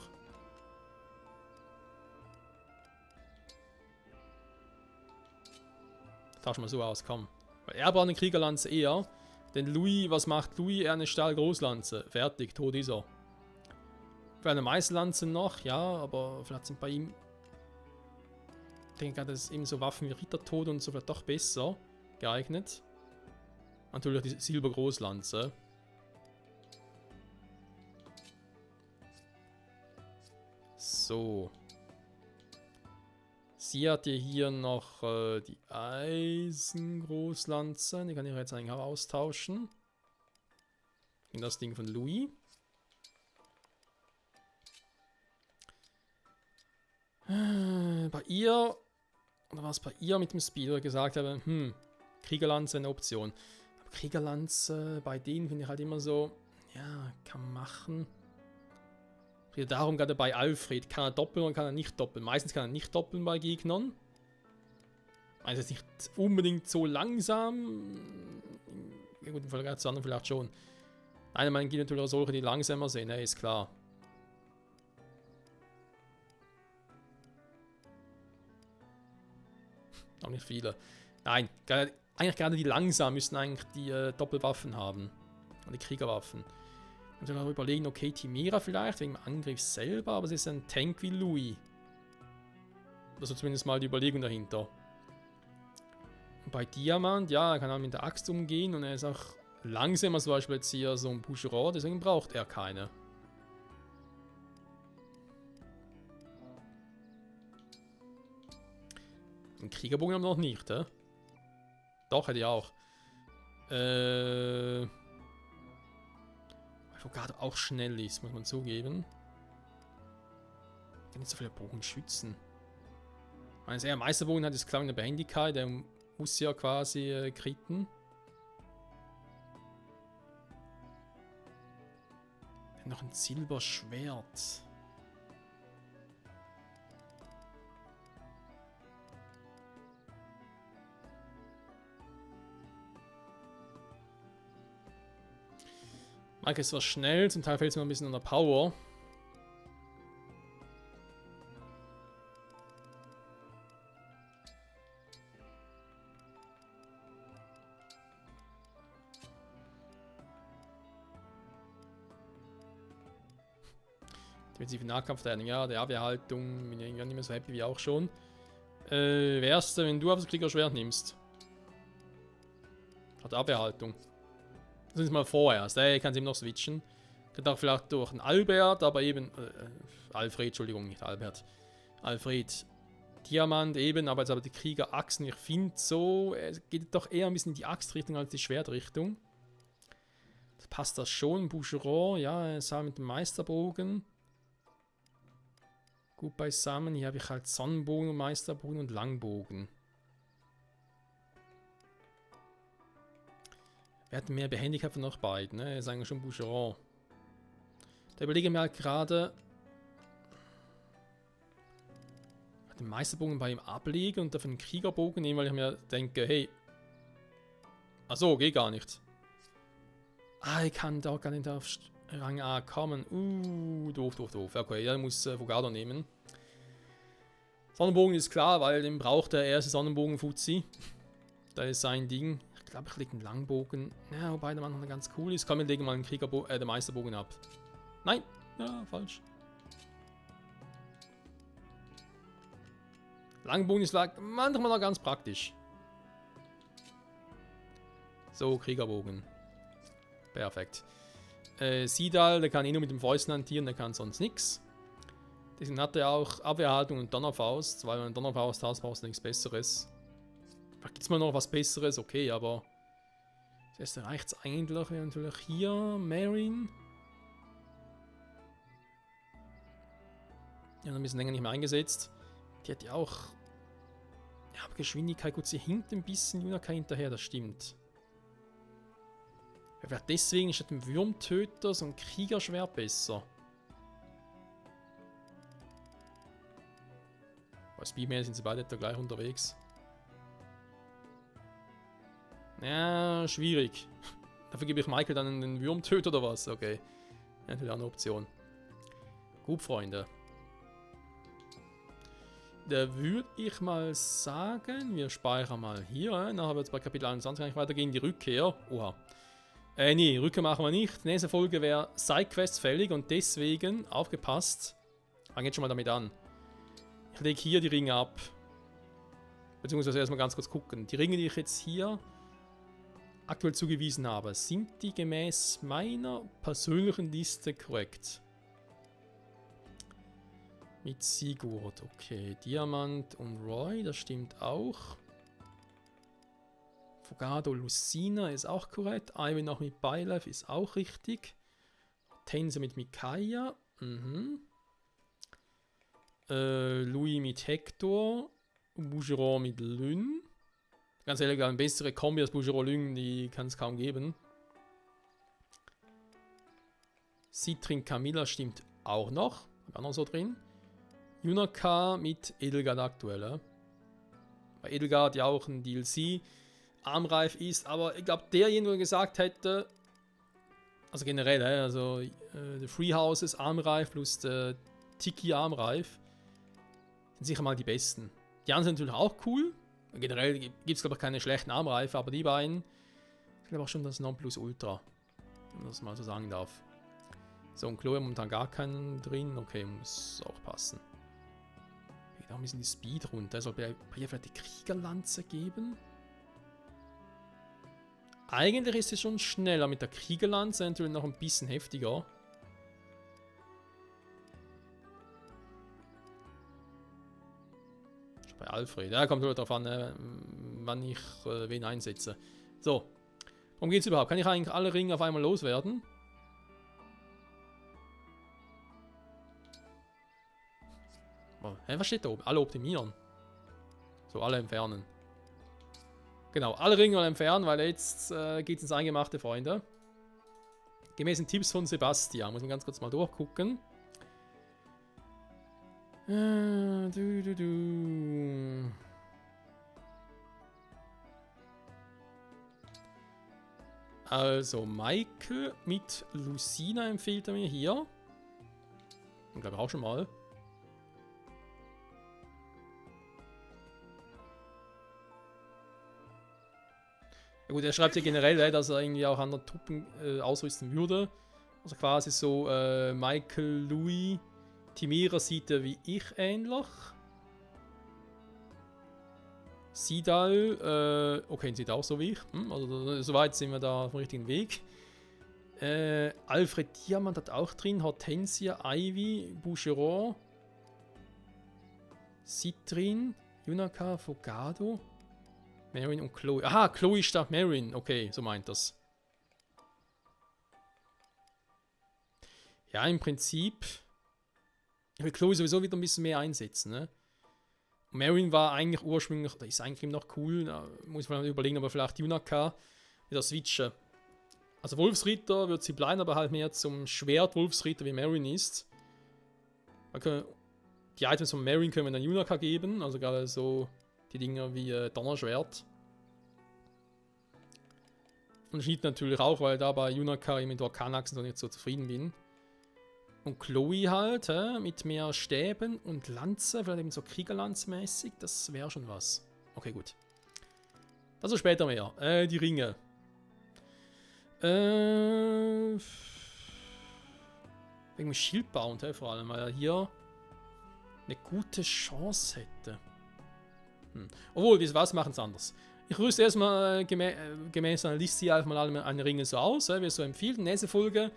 [SPEAKER 1] Tausch mal so aus, komm. Weil er braucht eine Kriegerlanze eher. Denn Louis, was macht Louis? Er eine Stahlgroßlanze. Fertig, tot ist er. Für eine Meißellanze noch, ja, aber vielleicht sind bei ihm. Ich denke gerade, dass eben so Waffen wie Rittertod und so vielleicht doch besser geeignet. Natürlich die Silbergroßlanze. So. Sie hat hier noch die Eisengroßlanze. Die kann ich jetzt eigentlich auch austauschen. Und das Ding von Louis. Bei ihr, oder was bei ihr mit dem Speed, wo ich gesagt habe, Kriegerlanze eine Option. Aber Kriegerlanze, bei denen finde ich halt immer so, Ja, kann man machen. Es geht darum, gerade bei Alfred, kann er doppeln oder kann er nicht doppeln? Meistens kann er nicht doppeln bei Gegnern. Also ist nicht unbedingt so langsam. Ja, gut, im Vergleich zu anderen vielleicht schon. Nein, man gibt natürlich auch solche, die langsamer sind, ne, ist klar. Auch nicht viele. Nein, eigentlich gerade die langsam müssen eigentlich die Doppelwaffen haben. Und die Kriegerwaffen. Und dann auch überlegen, okay, Timera vielleicht, wegen dem Angriff selber, aber es ist ein Tank wie Louis. Also zumindest mal die Überlegung dahinter. Und bei Diamant, ja, er kann auch mit der Axt umgehen und er ist auch langsamer, zum Beispiel jetzt hier so ein Boucheron, deswegen braucht er keine. Einen Kriegerbogen haben wir noch nicht, hä? Doch, hätte ich auch. Avocado auch schnell ist, muss man zugeben. Kann nicht so viele Bogen schützen. Wenn er Meisterbogen hat, ist klar in der Behendigkeit, der muss ja quasi kritten. Noch ein Silberschwert. Mike ist zwar schnell, zum Teil fällt es mir ein bisschen an der Power. Defensive Nahkampftraining, ja, der Abwehrhaltung, bin ich nicht mehr so happy wie auch schon. Wärst du, wenn du auf das Kriegerschwert nimmst? Hat Abwehrhaltung. Das ist mal vorerst, kann sie eben noch switchen. Könnte auch vielleicht durch einen Albert, aber eben. Alfred, Entschuldigung, nicht Albert. Alfred Diamant eben, aber jetzt aber die Kriegerachsen. Ich finde so, es geht doch eher ein bisschen in die Axtrichtung als die Schwertrichtung. Das passt das schon. Boucheron, ja, es hat mit dem Meisterbogen. Gut beisammen. Hier habe ich halt Sonnenbogen und Meisterbogen und Langbogen. Wer hat mehr Behendigkeit von noch beiden? Ne? Ist eigentlich schon Boucheron. Da überlege ich mir halt gerade, den Meisterbogen bei ihm ablegen und dafür einen Kriegerbogen nehmen, weil ich mir denke, hey. Achso, geht gar nicht. Ah, ich kann da gar nicht auf Rang A kommen. Doof. Okay, dann muss Vogado nehmen. Sonnenbogen ist klar, weil den braucht der erste Sonnenbogen-Fuzzi. Das ist sein Ding. Ich glaube, ich lege einen Langbogen. Ja, wobei der Mann noch ganz cool ist. Komm, wir legen mal einen den Meisterbogen ab. Nein! Ja, falsch. Langbogen ist manchmal noch ganz praktisch. So, Kriegerbogen. Perfekt. Sidal, der kann eh nur mit dem Fäusten hantieren, der kann sonst nichts. Deswegen hat er auch Abwehrhaltung und Donnerfaust, weil wenn du eine Donnerfaust hast, brauchst du nichts Besseres. Vielleicht gibt es mal noch was Besseres, okay, aber das erste reicht es eigentlich. Wir haben natürlich hier Marin. Ja, noch ein bisschen länger nicht mehr eingesetzt. Die hat ja auch. Ja, aber Geschwindigkeit, gut, sie hinkt ein bisschen Junaka hinterher, das stimmt. Wer wäre deswegen statt dem Würmtöter so ein Kriegerschwert besser? Bei Speedman sind sie beide da gleich unterwegs. Ja, schwierig. Dafür gebe ich Michael dann einen Würmtöter oder was? Okay. Ja, natürlich auch eine Option. Gut, Freunde. Da würde ich mal sagen, wir speichern mal hier. Nachher wird es bei Kapitel 21 eigentlich weitergehen. Die Rückkehr. Oha. Nee, Rückkehr machen wir nicht. Nächste Folge wäre Sidequest fällig und deswegen, aufgepasst, fangen jetzt schon mal damit an. Ich lege hier die Ringe ab. Beziehungsweise erstmal ganz kurz gucken. Die Ringe, die ich jetzt hier aktuell zugewiesen habe, sind die gemäß meiner persönlichen Liste korrekt? Mit Sigurd, okay. Diamant und Roy, das stimmt auch. Fogado Lucina ist auch korrekt. Ivan auch mit Bailev ist auch richtig. Tense mit Micaiah. Louis mit Hector. Boucheron mit Lyn. Ganz ehrlich, eine bessere Kombi als Boucheron Lyn, die kann es kaum geben. Citrin Camilla stimmt auch noch. Haben wir auch noch so drin. Yunaka mit Edelgard aktuell. Ja? Weil Edelgard ja auch ein DLC armreif ist. Aber ich glaube, derjenige, der gesagt hätte, also generell, also The Free Houses armreif plus der Tiki armreif, sind sicher mal die besten. Die anderen sind natürlich auch cool. Generell gibt es, glaube ich, keine schlechten Armreife, aber die beiden, ich glaube auch schon das Nonplusultra, wenn man das mal so sagen darf. So, und Chloe momentan gar keinen drin. Okay, muss auch passen. Geht auch ein bisschen die Speed runter. Soll bei ihr vielleicht die Kriegerlanze geben? Eigentlich ist sie schon schneller mit der Kriegerlanze, natürlich noch ein bisschen heftiger. Bei Alfred. Ja, kommt nur darauf an, wann ich wen einsetze. So. Worum geht es überhaupt? Kann ich eigentlich alle Ringe auf einmal loswerden? Oh, was steht da oben? Alle optimieren. So, alle entfernen. Genau, alle Ringe mal entfernen, weil jetzt geht es ins Eingemachte, Freunde. Gemäß den Tipps von Sebastian. Muss man ganz kurz mal durchgucken. Also, Michael mit Lucina empfiehlt er mir hier. Ich glaube auch schon mal. Ja gut, er schreibt ja generell, dass er irgendwie auch andere Truppen ausrüsten würde. Also quasi so Michael, Louis, Timira sieht er wie ich ähnlich. Sidal, okay, sieht auch so wie ich. Also soweit sind wir da auf dem richtigen Weg. Alfred Diamant hat auch drin. Hortensia, Ivy, Boucheron, Citrin, Yunaka, Fogado, Marin und Chloe. Aha, Chloe statt Marin. Okay, so meint das. Ja, im Prinzip. Ich will Chloe sowieso wieder ein bisschen mehr einsetzen, ne? Marin war eigentlich ursprünglich, da ist eigentlich noch cool, da muss man überlegen, aber vielleicht Yunaka wieder switchen. Also Wolfsritter wird sie bleiben, aber halt mehr zum Schwert-Wolfsritter wie Marin ist. Die Items von Marin können wir dann Yunaka geben, also gerade so die Dinger wie Donnerschwert. Und Schnitt natürlich auch, weil da bei Yunaka mit Orkanachsen noch nicht so zufrieden bin. Und Chloe halt, mit mehr Stäben und Lanze, vielleicht eben so Kriegerlanzmäßig, das wäre schon was. Okay, gut. Also später mehr. Die Ringe. Wegen dem Schildbound, vor allem, weil er hier eine gute Chance hätte. Obwohl, wisst ihr was, machen es anders. Ich rüste erstmal gemäß einer Liste hier einfach mal alle Ringe so aus, wie es so empfiehlt. Nächste Folge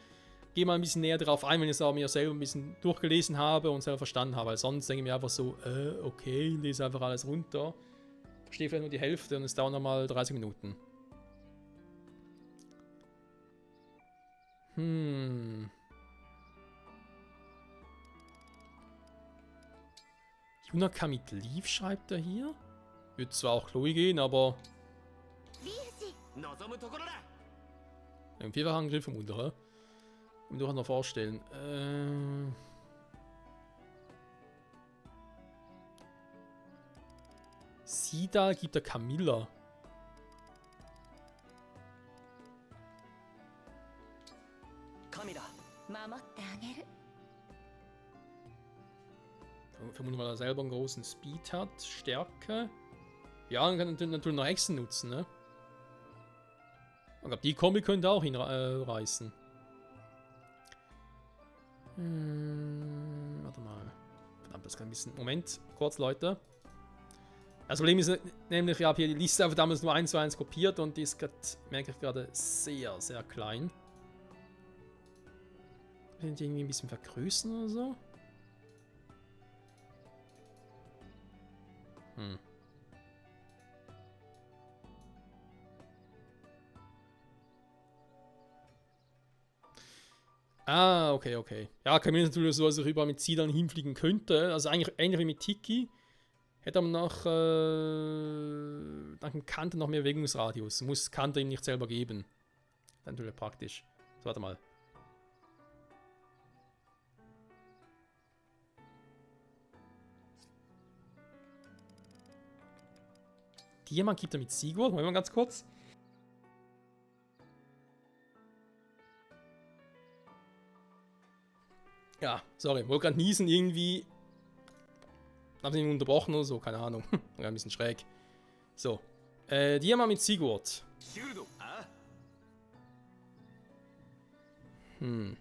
[SPEAKER 1] gehe mal ein bisschen näher darauf ein, wenn ich es auch mir selber ein bisschen durchgelesen habe und selber verstanden habe. Weil sonst denke ich mir einfach so, okay, lese einfach alles runter. Verstehe vielleicht nur die Hälfte und es dauert nochmal 30 Minuten. Yunaka mit Leaf schreibt er hier. Wird zwar auch Chloe gehen, aber. Ein Vierfachangriff vom Unter, kann ich mir noch vorstellen. Sidal gibt der Camilla. Vermutlich, weil er selber einen großen Speed hat. Stärke. Ja, dann kann er natürlich noch Hexen nutzen, ne? Ich glaube, die Kombi könnte auch hinreißen. Warte mal. Verdammt, das kann ein bisschen. Moment, kurz, Leute. Das Problem ist nämlich, ich habe hier die Liste einfach damals nur 1:1 kopiert und die ist gerade, merke ich gerade, sehr, sehr klein. Kann ich die irgendwie ein bisschen vergrößern oder so? Ah, okay, okay. Ja, kann mir natürlich so, dass ich überall mit Sidal hinfliegen könnte. Also eigentlich ähnlich wie mit Tiki. Hätte aber nach dem Kanter noch mehr Bewegungsradius. Muss Kanter ihm nicht selber geben. Dann natürlich praktisch. So, warte mal. Diamant gibt er mit Sigurd. Moment mal ganz kurz. Ja, sorry, wollte gerade niesen irgendwie. Hab ihn unterbrochen oder so, keine Ahnung. War ein bisschen schräg. So. Diamant mit Sigurd.
[SPEAKER 6] シュルドあ
[SPEAKER 1] Hm.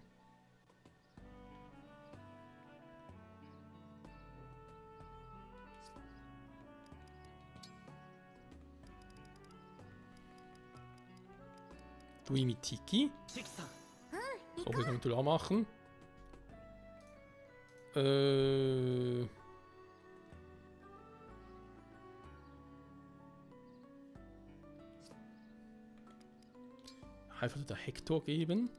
[SPEAKER 1] Dui mit Tiki.
[SPEAKER 6] シキさん
[SPEAKER 1] So, wir können natürlich auch machen. Einfach der Hector geben.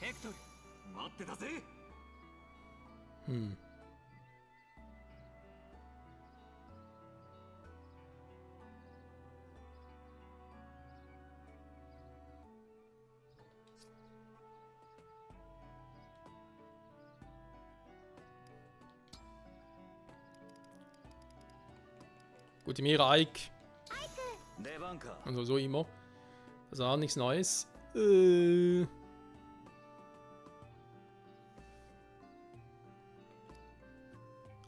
[SPEAKER 6] ヘクトル待ってたぜ
[SPEAKER 1] Hm. Gut, im Ike.
[SPEAKER 6] 出番か
[SPEAKER 1] Also so immer. Das war auch nichts Neues.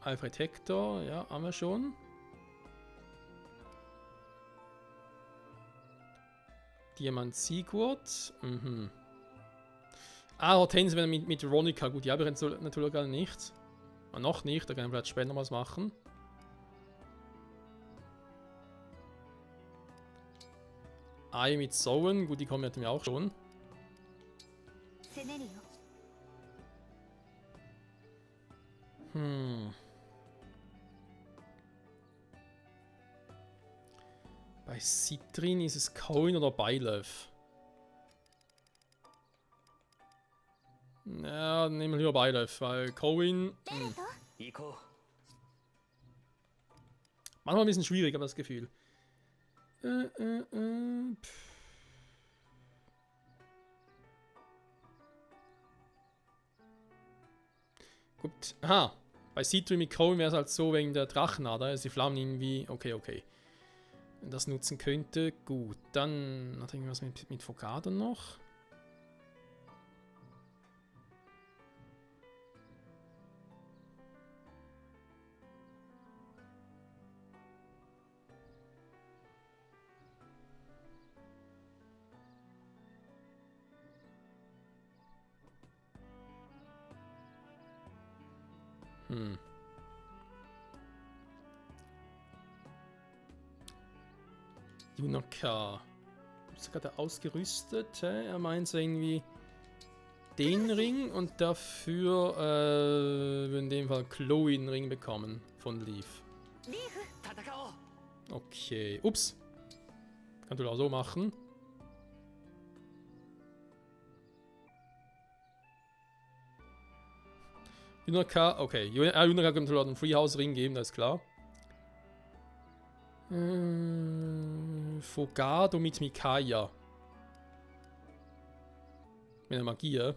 [SPEAKER 1] Alfred Hector, ja, haben wir schon. Diamant Sigurd. Mhm. Ah, Hortense wieder mit Veronica. Gut, die habe ich jetzt natürlich gar nicht. Ah, noch nicht, da kann ich vielleicht später noch was machen. Ei mit Sowen, gut, die kommen ja mir auch schon.
[SPEAKER 7] 攻めるよ
[SPEAKER 1] Hm. Bei Citrin ist es Coin oder Byleth? Ja, dann nehmen wir lieber Byleth, weil Coin...
[SPEAKER 7] ベルト
[SPEAKER 6] 行こ
[SPEAKER 1] Manchmal ein bisschen schwierig, aber das Gefühl. Gut. Aha. Bei Citrin mit Coin wäre es halt so wegen der Drachenader. Also die Flammen irgendwie. Okay, okay. Wenn das nutzen könnte, gut. Dann hat irgendwas mit Fogado noch. Hm. Junaka. Ist gerade ausgerüstet. Er meint so irgendwie den Ring und dafür in dem Fall Chloe einen Ring bekommen von Leaf.
[SPEAKER 6] う戦おう
[SPEAKER 1] Okay. Ups. Kannst du auch so machen. Junaka, okay. Junaka kann natürlich auch einen Freehouse Ring geben, das ist klar. Fogado mit Mikaya. Mit der Magie. Ah,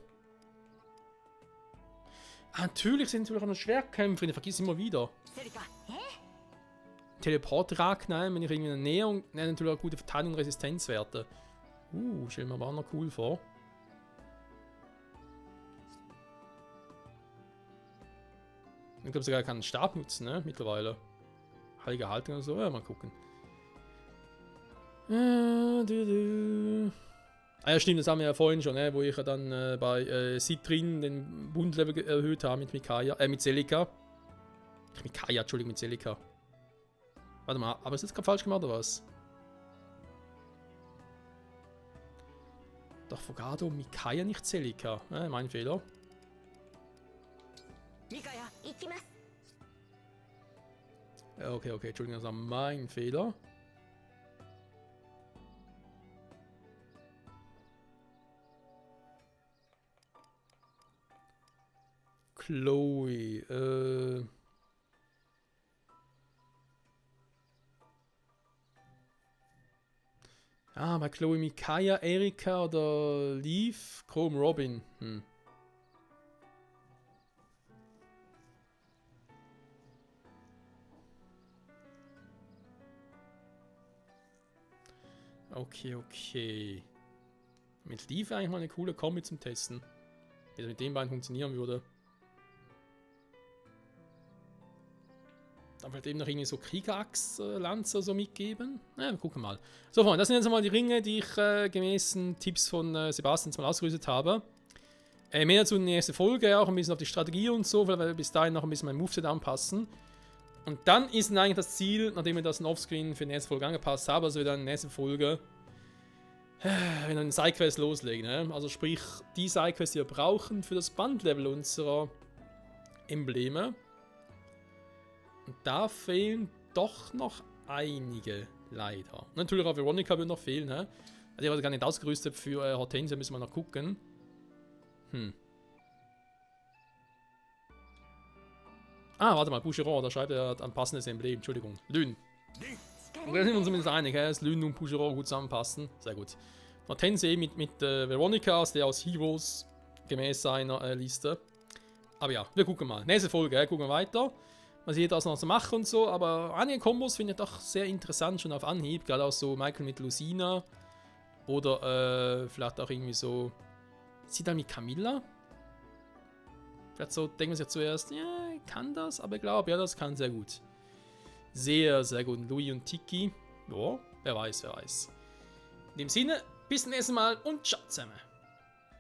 [SPEAKER 1] natürlich sind natürlich auch noch Schwertkämpfer, ich vergiss immer wieder.
[SPEAKER 6] セリカ
[SPEAKER 1] Teleport-Ragnar, wenn ich irgendwie in der Nähe und natürlich auch gute Verteidigung und Resistenzwerte. Stell mir aber auch noch cool vor. Ich glaube sogar, er kann einen Stab nutzen, ne? Mittlerweile. Heilige Haltung oder so, ja, mal gucken. Ah ja, stimmt, das haben wir ja vorhin schon, ne? Wo ich ja dann bei Citrin den Bundlevel erhöht habe mit Mikaya, mit Celica. Mikaya, Entschuldigung, mit Celica. Warte mal, aber ist das gerade falsch gemacht oder was? Doch Fogado, Mikaya, nicht Celica. Mein Fehler.
[SPEAKER 6] ミカヤ
[SPEAKER 7] 行きます
[SPEAKER 1] Okay, okay, Entschuldigung, das war mein Fehler. Chloe, bei Chloe Mikaya, Erika oder Leaf, Chrome Robin. Okay. Mit Leaf eigentlich mal eine coole Kombi zum Testen. Wie das mit den beiden funktionieren würde. Dann vielleicht eben noch irgendwie so Kriegerachs-Lanzer so mitgeben. Ja, wir gucken mal. So, Freunde, das sind jetzt mal die Ringe, die ich gemäß den Tipps von Sebastian mal ausgerüstet habe. Mehr dazu in der nächsten Folge, auch ein bisschen auf die Strategie und so, weil wir bis dahin noch ein bisschen mein Moveset anpassen. Und dann ist dann eigentlich das Ziel, nachdem wir das Offscreen für die nächste Folge angepasst haben, also wir dann in der nächsten Folge wenn eine Sidequest loslegen. Ne? Also sprich, die Sidequest, die wir brauchen für das Bandlevel unserer Embleme. Und da fehlen doch noch einige, leider. Natürlich auch Veronica wird noch fehlen. Ne? Also ich habe gar nicht ausgerüstet für Hortensia, müssen wir noch gucken. Ah, warte mal, Boucheron, da schreibt er ein passendes Emblem, Entschuldigung. Lyn. Und da sind wir uns zumindest einig, dass Lyn und Boucheron gut zusammenpassen. Sehr gut. Hortensia mit Veronica, der aus Heroes gemäß seiner Liste. Aber ja, wir gucken mal. Nächste Folge, gucken wir weiter. Was ich das noch so mache und so. Aber einige Kombos finde ich doch sehr interessant, schon auf Anhieb. Gerade auch so Michael mit Lucina. Oder vielleicht auch irgendwie so. Sieht er mit Camilla? Vielleicht so denken wir sich zuerst, ja, kann das, aber ich glaube, ja, das kann sehr gut. Sehr, sehr gut. Louis und Tiki. Ja, wer weiß, wer weiß. In dem Sinne, bis zum nächsten Mal und ciao zusammen.